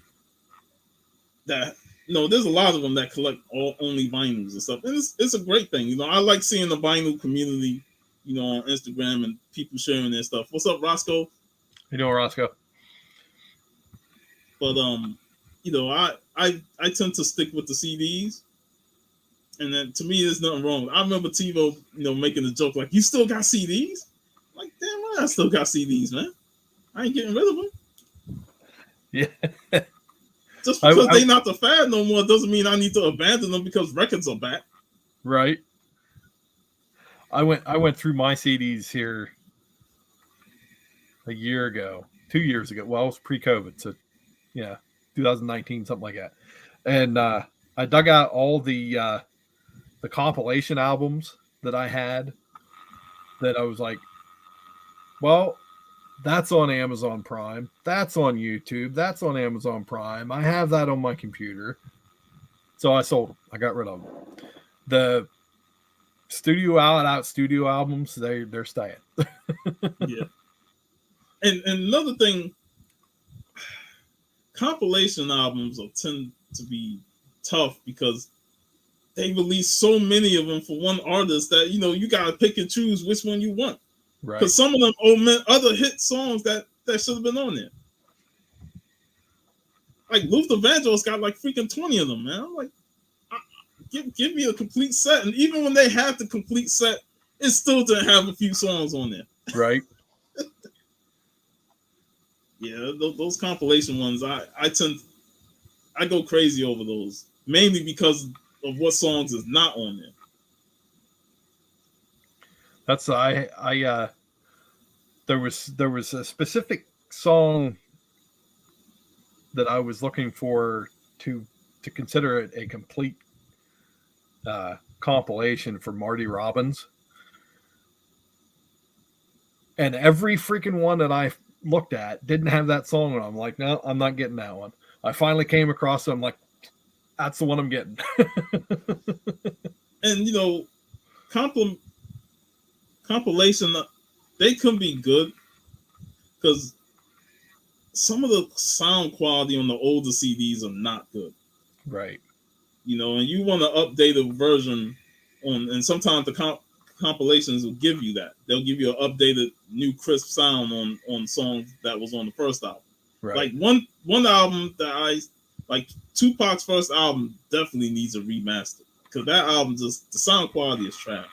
that there's a lot of them that collect only vinyls and stuff, and it's a great thing. I like seeing the vinyl community, on Instagram and people sharing their stuff. What's up, Roscoe? You doing, Roscoe? But I tend to stick with the CDs, and then to me, there's nothing wrong. I remember TiVo, making a joke like, "You still got CDs?" I'm like, damn right, I still got CDs, man. I ain't getting rid of them. Yeah. Just because they not the fad no more doesn't mean I need to abandon them because records are back. Right. I went through my CDs here a year ago, 2 years ago. Well, it was pre-COVID, so 2019, something like that. And I dug out all the compilation albums that I had. That I was like, well, that's on Amazon Prime. That's on YouTube. That's on Amazon Prime. I have that on my computer. So I sold them. I got rid of them. The studio albums, they're staying. Yeah. And another thing, compilation albums tend to be tough because they release so many of them for one artist that you gotta pick and choose which one you want. Right. Because some of them omit other hit songs that should have been on there. Like Luther Vandross got like freaking 20 of them, man. I'm like, give me a complete set. And even when they have the complete set, it still didn't have a few songs on there. Right. Yeah, those compilation ones, I go crazy over those, mainly because of what songs is not on there. That's there was a specific song that I was looking for to consider it a complete compilation for Marty Robbins, and every freaking one that I looked at didn't have that song on. I'm like, no, I'm not getting that one. I finally came across it. I'm like, that's the one I'm getting. And compilation, they can be good because some of the sound quality on the older CDs are not good. Right. And you want to update a version and sometimes the compilations will give you that. They'll give you an updated, new, crisp sound on songs that was on the first album. Right. Like one album that Like Tupac's first album definitely needs a remaster because that album just the sound quality is trash.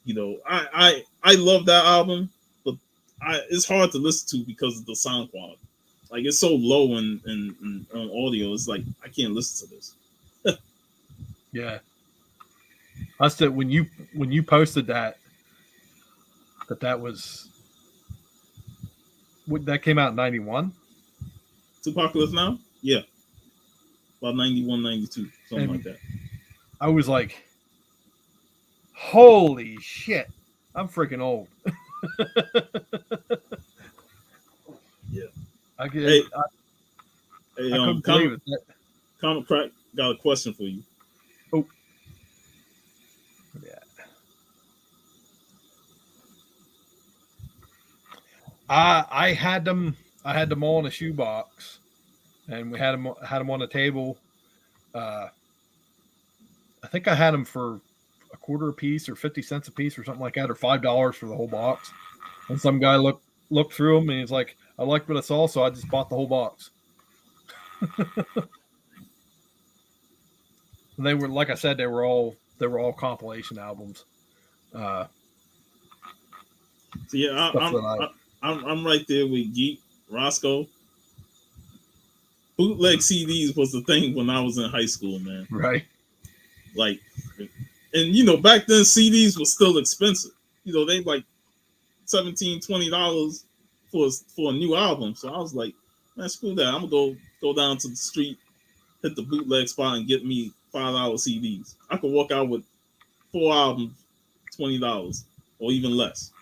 You know, I love that album, but it's hard to listen to because of the sound quality. Like it's so low in on audio. It's like I can't listen to this. Yeah. I said when you posted that was that came out in 91. Tupacalypse Now? Yeah. About 91, 92, something And like that. I was like, holy shit. I'm freaking old. Yeah. I Hey, couldn't believe it. Comic Crack got a question for you. Oh. Yeah. I had them all in a shoebox, and we had them on the table. I think I had them for a quarter a piece or 50 cents a piece or something like that, or $5 for the whole box. And some guy looked through them and he's like, I liked what I saw, so I just bought the whole box. And they were, like I said, they were all compilation albums. So yeah, I'm right there with Geek Roscoe. Bootleg CDs was the thing when I was in high school, man. Right. Like, and you know, back then CDs were still expensive. You know, they like $17, $20 for a new album. So I was like, man, screw that. I'm gonna go down to the street, hit the bootleg spot, and get me $5 CDs. I could walk out with 4 albums, $20 or even less.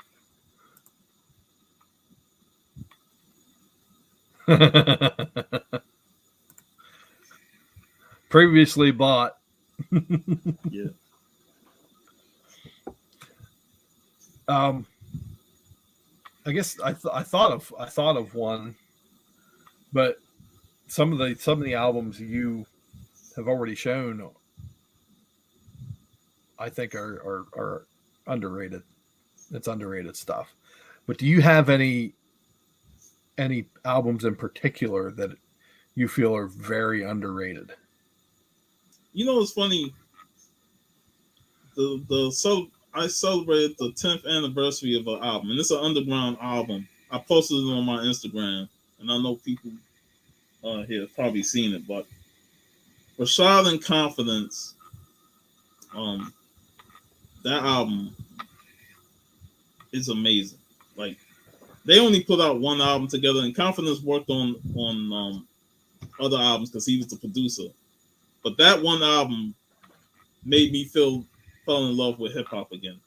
Previously bought. Yeah. I guess I thought of one, but some of the albums you have already shown, I think are underrated. It's underrated stuff. But do you have any albums in particular that you feel are very underrated? You know, it's funny. I celebrated the 10th anniversary of an album, and it's an underground album. I posted it on my Instagram, and I know people here have probably seen it, but Rashad and Confidence, that album is amazing. Like they only put out one album together, and Confidence worked on other albums because he was the producer. But that one album made me fell in love with hip hop again.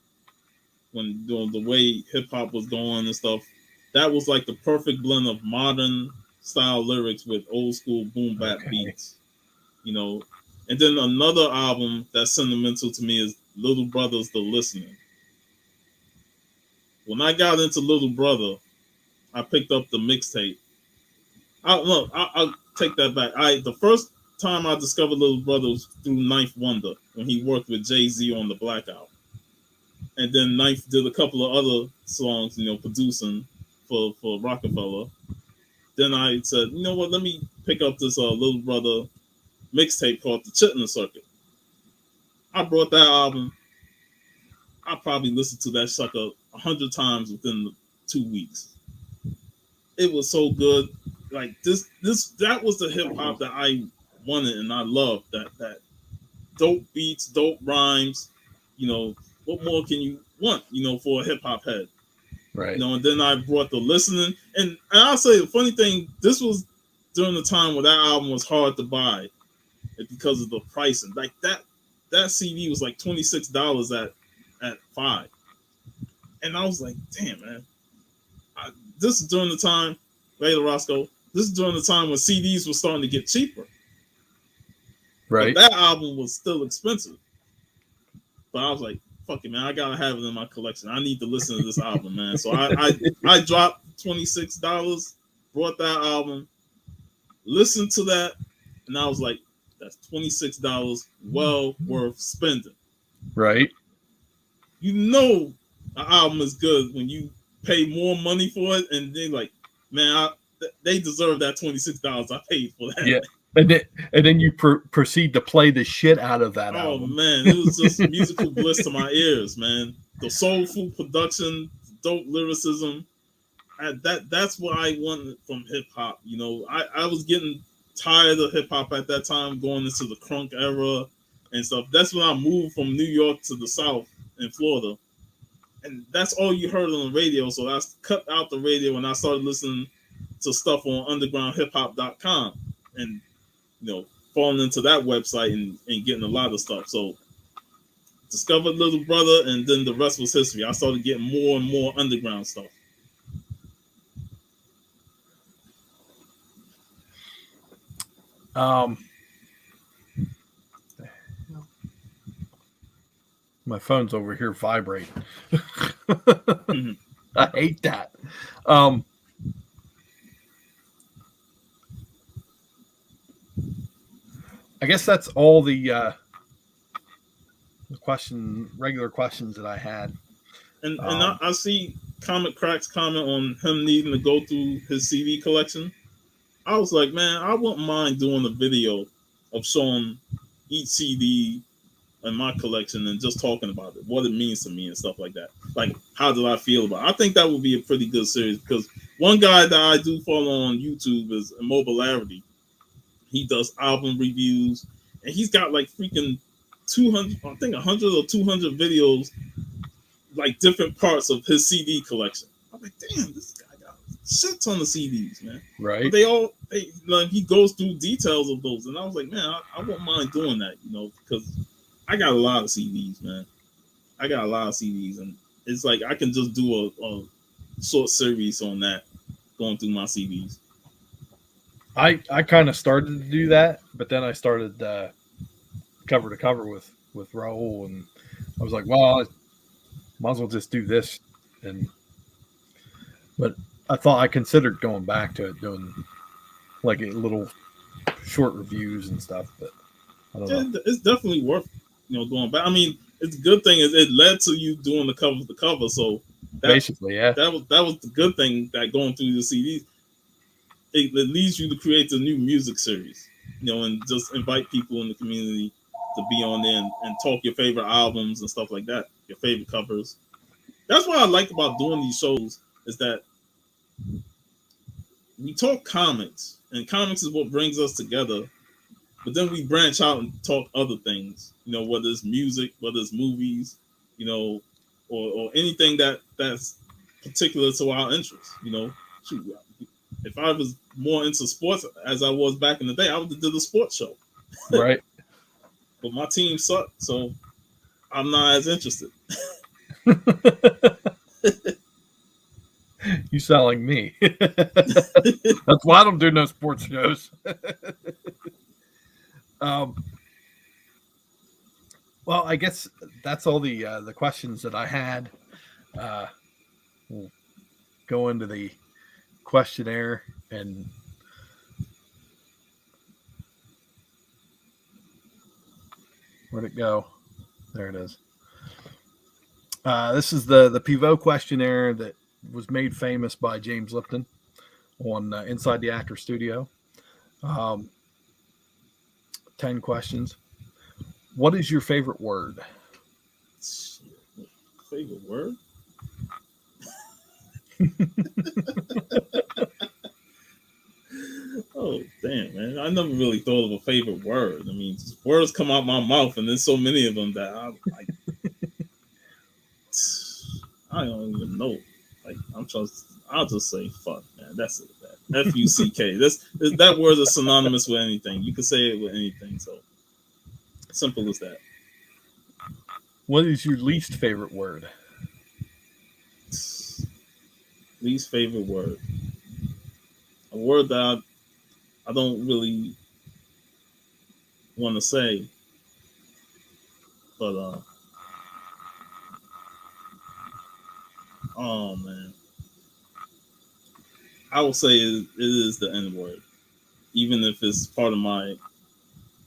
When the way hip hop was going and stuff, that was like the perfect blend of modern style lyrics with old school boom bap beats, you know. And then another album that's sentimental to me is Little Brother's The Listening. When I got into Little Brother, I picked up the mixtape. I'll take that back. The first time I discovered Little Brother was through Ninth Wonder when he worked with Jay-Z on the Black Album. And then Ninth did a couple of other songs, you know, producing for Rockefeller. Then I said, you know what, let me pick up this Little Brother mixtape called The Chitlin Circuit. I brought that album. I probably listened to that sucker 100 times within 2 weeks. It was so good. Like that was the hip hop that I wanted and I loved. That dope beats, dope rhymes. You know, what more can you want? You know, for a hip hop head. Right. You know, and then I brought the listening, and I'll say the funny thing. This was during the time where that album was hard to buy, because of the pricing. Like that CD was like $26 at 5, and I was like, damn man. This is during the time, later Roscoe. This is during the time when CDs were starting to get cheaper. Right. But that album was still expensive. But I was like, fuck it, man. I gotta have it in my collection. I need to listen to this album, man. So I dropped $26, brought that album, listened to that, and I was like, that's $26 well worth spending. Right. You know an album is good when you pay more money for it, and they're like, man, they deserve that $26 I paid for that. Yeah. and then you proceed to play the shit out of that Oh album. man, it was just musical bliss to my ears, man. The soulful production, dope lyricism. That's what I wanted from hip hop. You know, I was getting tired of hip hop at that time, going into the crunk era and stuff. That's when I moved from New York to the South in Florida, and that's all you heard on the radio. So I cut out the radio and I started listening to stuff on undergroundhiphop.com, and you know, falling into that website and getting a lot of stuff. So discovered Little Brother, and then the rest was history. I started getting more and more underground stuff. My phone's over here vibrating. I hate that. I guess that's all the regular questions that I had. And I see Comic Crack's comment on him needing to go through his CD collection. I was like, man, I wouldn't mind doing a video of showing each CD in my collection and just talking about it, what it means to me and stuff like that. Like, how did I feel about it? I think that would be a pretty good series, because one guy that I do follow on YouTube is Immobilarity. He does album reviews, and he's got like freaking 200, I think 100 or 200 videos, like different parts of his CD collection. I'm like, damn, this guy got a shit ton of CDs, man. Right. But like, he goes through details of those, and I was like, man, I wouldn't mind doing that, you know, because I got a lot of CDs, man. I got a lot of CDs, and it's like I can just do a short series on that, going through my CDs. I kind of started to do that, but then I started cover to cover with Raul, and I was like, well, I might as well just do this. But I thought I considered going back to it, doing like a little short reviews and stuff, but I don't know. It's definitely worth, you know, going back. I mean, it's a good thing is it led to you doing the cover. So basically, yeah, that was the good thing, that going through the CDs, it leads you to create a new music series, you know, and just invite people in the community to be on there and talk your favorite albums and stuff like that, your favorite covers. That's what I like about doing these shows, is that we talk comics, and comics is what brings us together. But then we branch out and talk other things, you know, whether it's music, whether it's movies, you know, or anything that's particular to our interests. You know, shoot, if I was more into sports as I was back in the day, I would have did a sports show. Right. But my team sucked, so I'm not as interested. You sound like me. That's why I don't do no sports shows. Well, I guess that's all the questions that I had. We'll go into the questionnaire, and where'd it go? There it is. This is the Pivot questionnaire that was made famous by James Lipton on Inside the Actor Studio. 10 questions. What is your favorite word? Favorite word? Oh, damn, man. I never really thought of a favorite word. I mean, words come out my mouth, and there's so many of them that I don't even know. Like, I'll just say fuck, man. That's it. F-U-C-K. That word is synonymous with anything. You can say it with anything. So simple as that. What is your least favorite word? Least favorite word. A word that I don't really want to say, but oh man, I will say it is the N word, even if it's part of my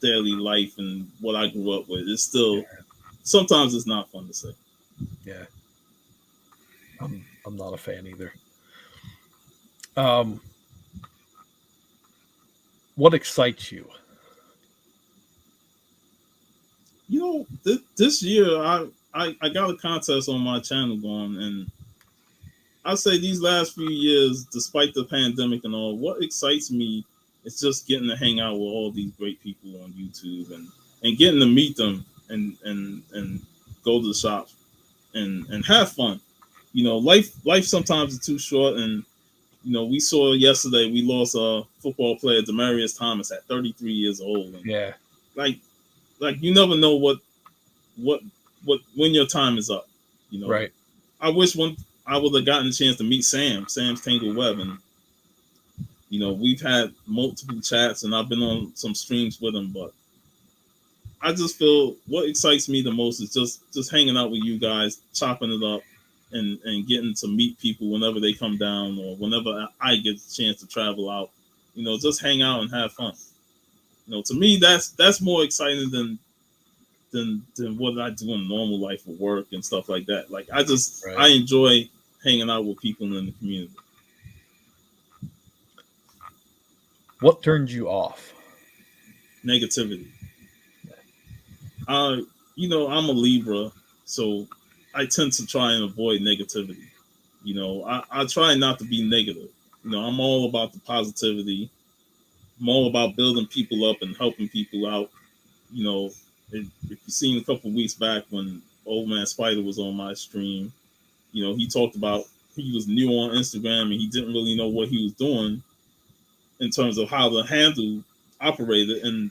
daily life and what I grew up with. It's still sometimes it's not fun to say. Yeah, I'm not a fan either. what excites you? You know, this year I got a contest on my channel going, and I say these last few years, despite the pandemic and all, what excites me is just getting to hang out with all these great people on YouTube and getting to meet them and go to the shops and have fun. You know, life sometimes is too short, and you know, we saw yesterday we lost a football player, Demarius Thomas, at 33 years old, and Yeah, like you never know what when your time is up. You know, right. I wish I would have gotten a chance to meet Sam's Tangled Web, and you know, we've had multiple chats, and I've been on some streams with him, but I just feel what excites me the most is just hanging out with you guys, chopping it up, and getting to meet people whenever they come down or whenever I get a chance to travel out. You know, just hang out and have fun. You know, to me, that's more exciting than what I do in normal life for work and stuff like that. Like Right. I enjoy hanging out with people in the community. What turns you off? Negativity. You know, I'm a Libra, so I tend to try and avoid negativity. You know, I try not to be negative. You know, I'm all about the positivity. I'm all about building people up and helping people out. You know, if you seen a couple of weeks back when Old Man Spider was on my stream, you know, he talked about he was new on Instagram and he didn't really know what he was doing in terms of how the handle operated. And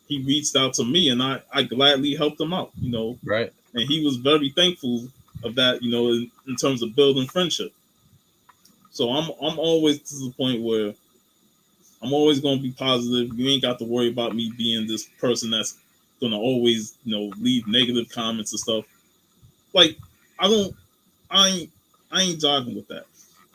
he reached out to me and I gladly helped him out, you know, Right. and he was very thankful of that, you know, in terms of building friendship. So I'm always to the point where I'm always going to be positive. You ain't got to worry about me being this person that's going to always, you know, leave negative comments and stuff. Like I don't, I ain't jiving with that.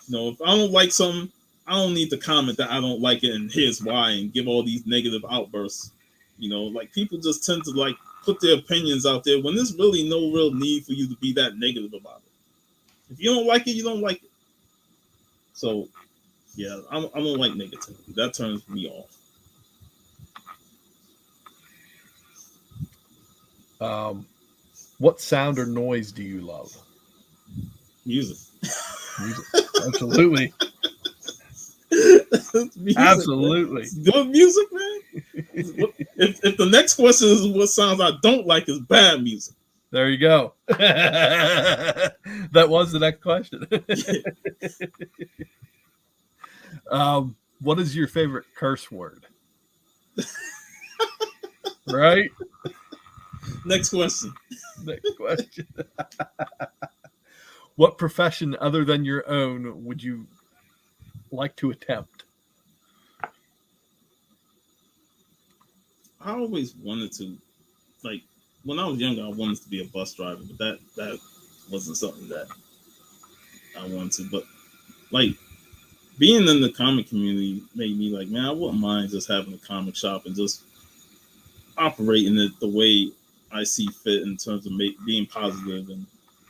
You know, if I don't like something, I don't need to comment that I don't like it and here's why and give all these negative outbursts. You know, like people just tend to like put their opinions out there when there's really no real need for you to be that negative about it. If you don't like it, you don't like it. So yeah, I don't like negativity. That turns me off. What sound or noise do you love? Music. Music. Absolutely. Music, Absolutely. man. Good music, man. If the next question is what sounds I don't like is bad music. There you go. That was the next question. What is your favorite curse word? Right? Next question. Next question. What profession other than your own would you like to attempt? I always wanted to, like, when I was younger, I wanted to be a bus driver, but that wasn't something that I wanted to. But like being in the comic community made me like, man, I wouldn't mind just having a comic shop and just operating it the way I see fit in terms of being positive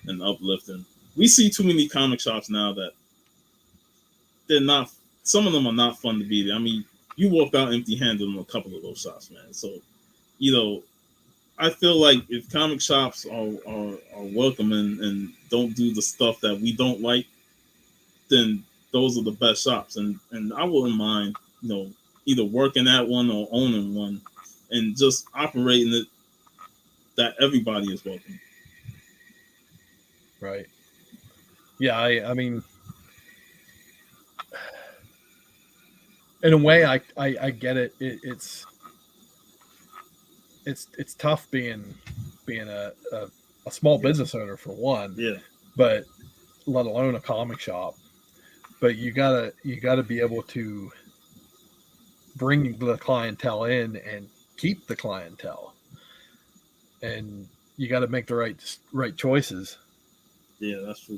and uplifting. We see too many comic shops now that they're not. Some of them are not fun to be there. I mean, you walk out empty-handed in a couple of those shops, man. So, you know, I feel like if comic shops are welcoming and don't do the stuff that we don't like, then those are the best shops. And I wouldn't mind, you know, either working at one or owning one and just operating it that everybody is welcome. Right. Yeah, I mean, in a way, I get it. It's tough being a small business owner for one, Yeah. but let alone a comic shop. But you gotta be able to bring the clientele in and keep the clientele, and you got to make the right choices. Yeah, that's true.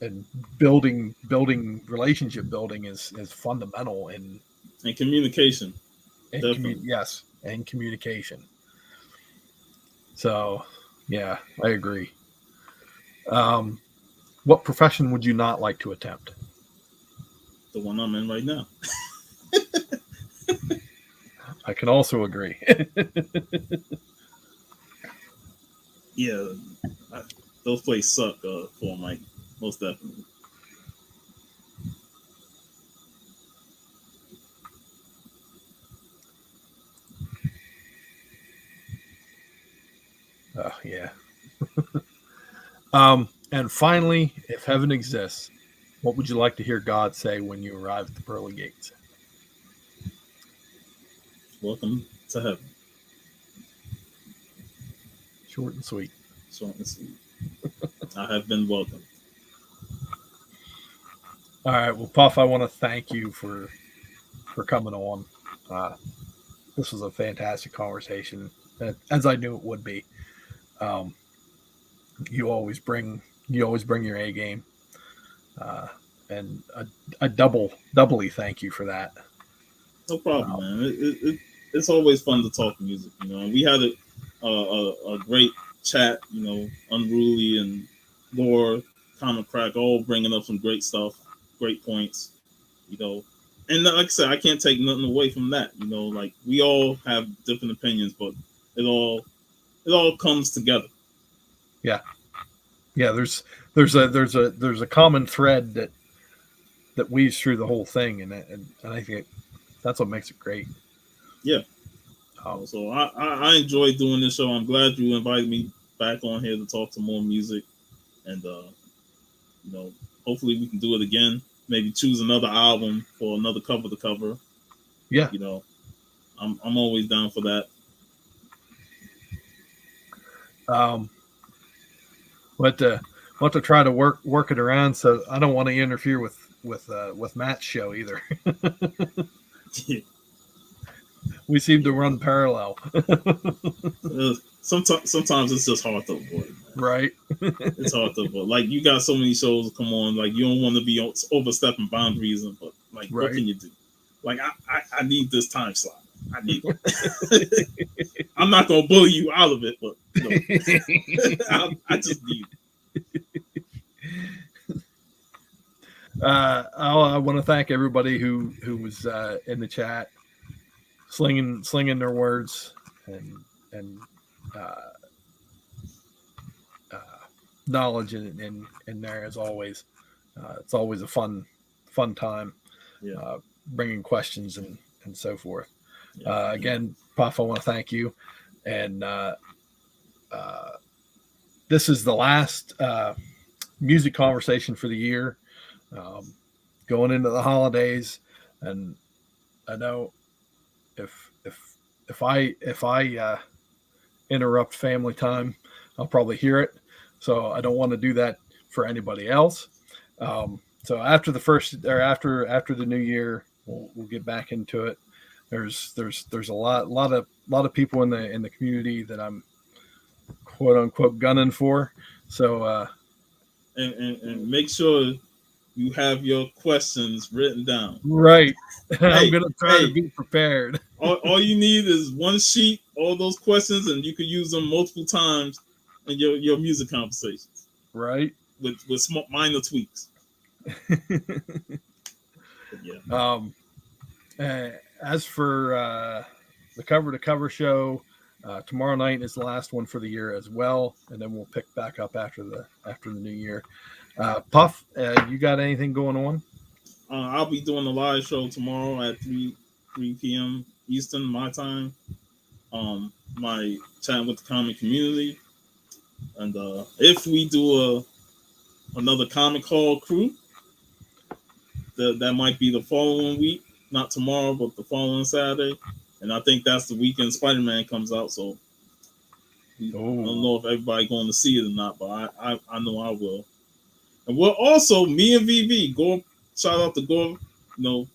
And building relationship building is fundamental And communication. Definitely. yes, and communication. So yeah, I agree. Um, what profession would you not like to attempt? The one I'm in right now. can also agree. Yeah, those plays suck for Mike, most definitely. Yeah. And finally, if heaven exists, what would you like to hear God say when you arrive at the pearly gates? Welcome to heaven. Short and sweet. Short and sweet. I have been welcomed. All right. Well, Puff, I want to thank you for coming on. This was a fantastic conversation, as I knew it would be. Um, you always bring your A game, uh, and a doubly thank you for that. No problem, man. It's always fun to talk music, you know. And we had a great chat, you know, Unruly and Lore, Common Crack, all bringing up some great stuff, great points, you know. And like I said, I can't take nothing away from that, you know. Like we all have different opinions, but it all comes together. Yeah, yeah. There's a common thread that weaves through the whole thing, and I think that's what makes it great. Yeah. So I enjoy doing this show. I'm glad you invited me back on here to talk to more music, and you know, hopefully we can do it again. Maybe choose another album for another cover to cover. Yeah. You know, I'm always down for that. But we'll have to try to work it around. So I don't want to interfere with Matt's show either. We seem to run parallel. Sometimes it's just hard to avoid. Man. Right. It's hard to avoid. Like you got so many shows to come on. Like you don't want to be overstepping boundaries, but like right. What can you do? Like I need this time slot. I need it. I'm not gonna bully you out of it, but you know, I just need it. I want to thank everybody who was in the chat, slinging their words and knowledge in there as always. It's always a fun time. Yeah. Bringing questions and so forth. Yeah. Again, Puff, I want to thank you. And this is the last music conversation for the year, going into the holidays. And I know if I interrupt family time, I'll probably hear it. So I don't want to do that for anybody else. So after the new year, we'll get back into it. There's a lot of people in the community that I'm quote unquote gunning for. So and make sure you have your questions written down. Right. I'm gonna try to be prepared. all you need is one sheet, all those questions, and you can use them multiple times in your music conversations. Right. With small minor tweaks. Yeah. As for the cover to cover show, tomorrow night is the last one for the year as well, and then we'll pick back up after the new year. Puff, you got anything going on? I'll be doing a live show tomorrow at 3 p.m. Eastern, my time. My chat with the comic community, and if we do another comic hall crew, that might be the following week, not tomorrow, but the following Saturday. And I think that's the weekend Spider-Man comes out, so I don't know if everybody going to see it or not, but I know I will. And we're also, me and VV, go shout out to Gore, you know,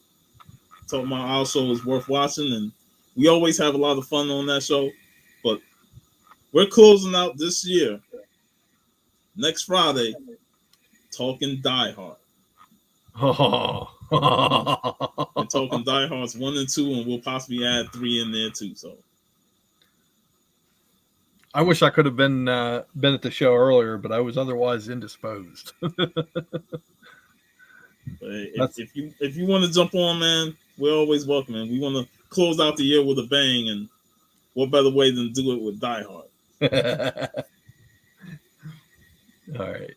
talking about our show is worth watching, and we always have a lot of fun on that show. But we're closing out this year, next Friday, talking Die Hard. We're talking Die Hards 1 and 2, and we'll possibly add 3 in there too. So I wish I could have been at the show earlier, but I was otherwise indisposed. if you want to jump on, man, we're always welcome. And we want to close out the year with a bang, and what better way than do it with Die Hard? All right.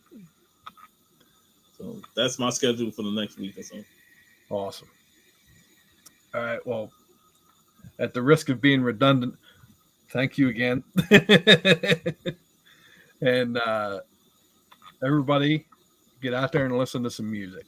So that's my schedule for the next week or so. Awesome. All right. Well, at the risk of being redundant, thank you again. And everybody, get out there and listen to some music.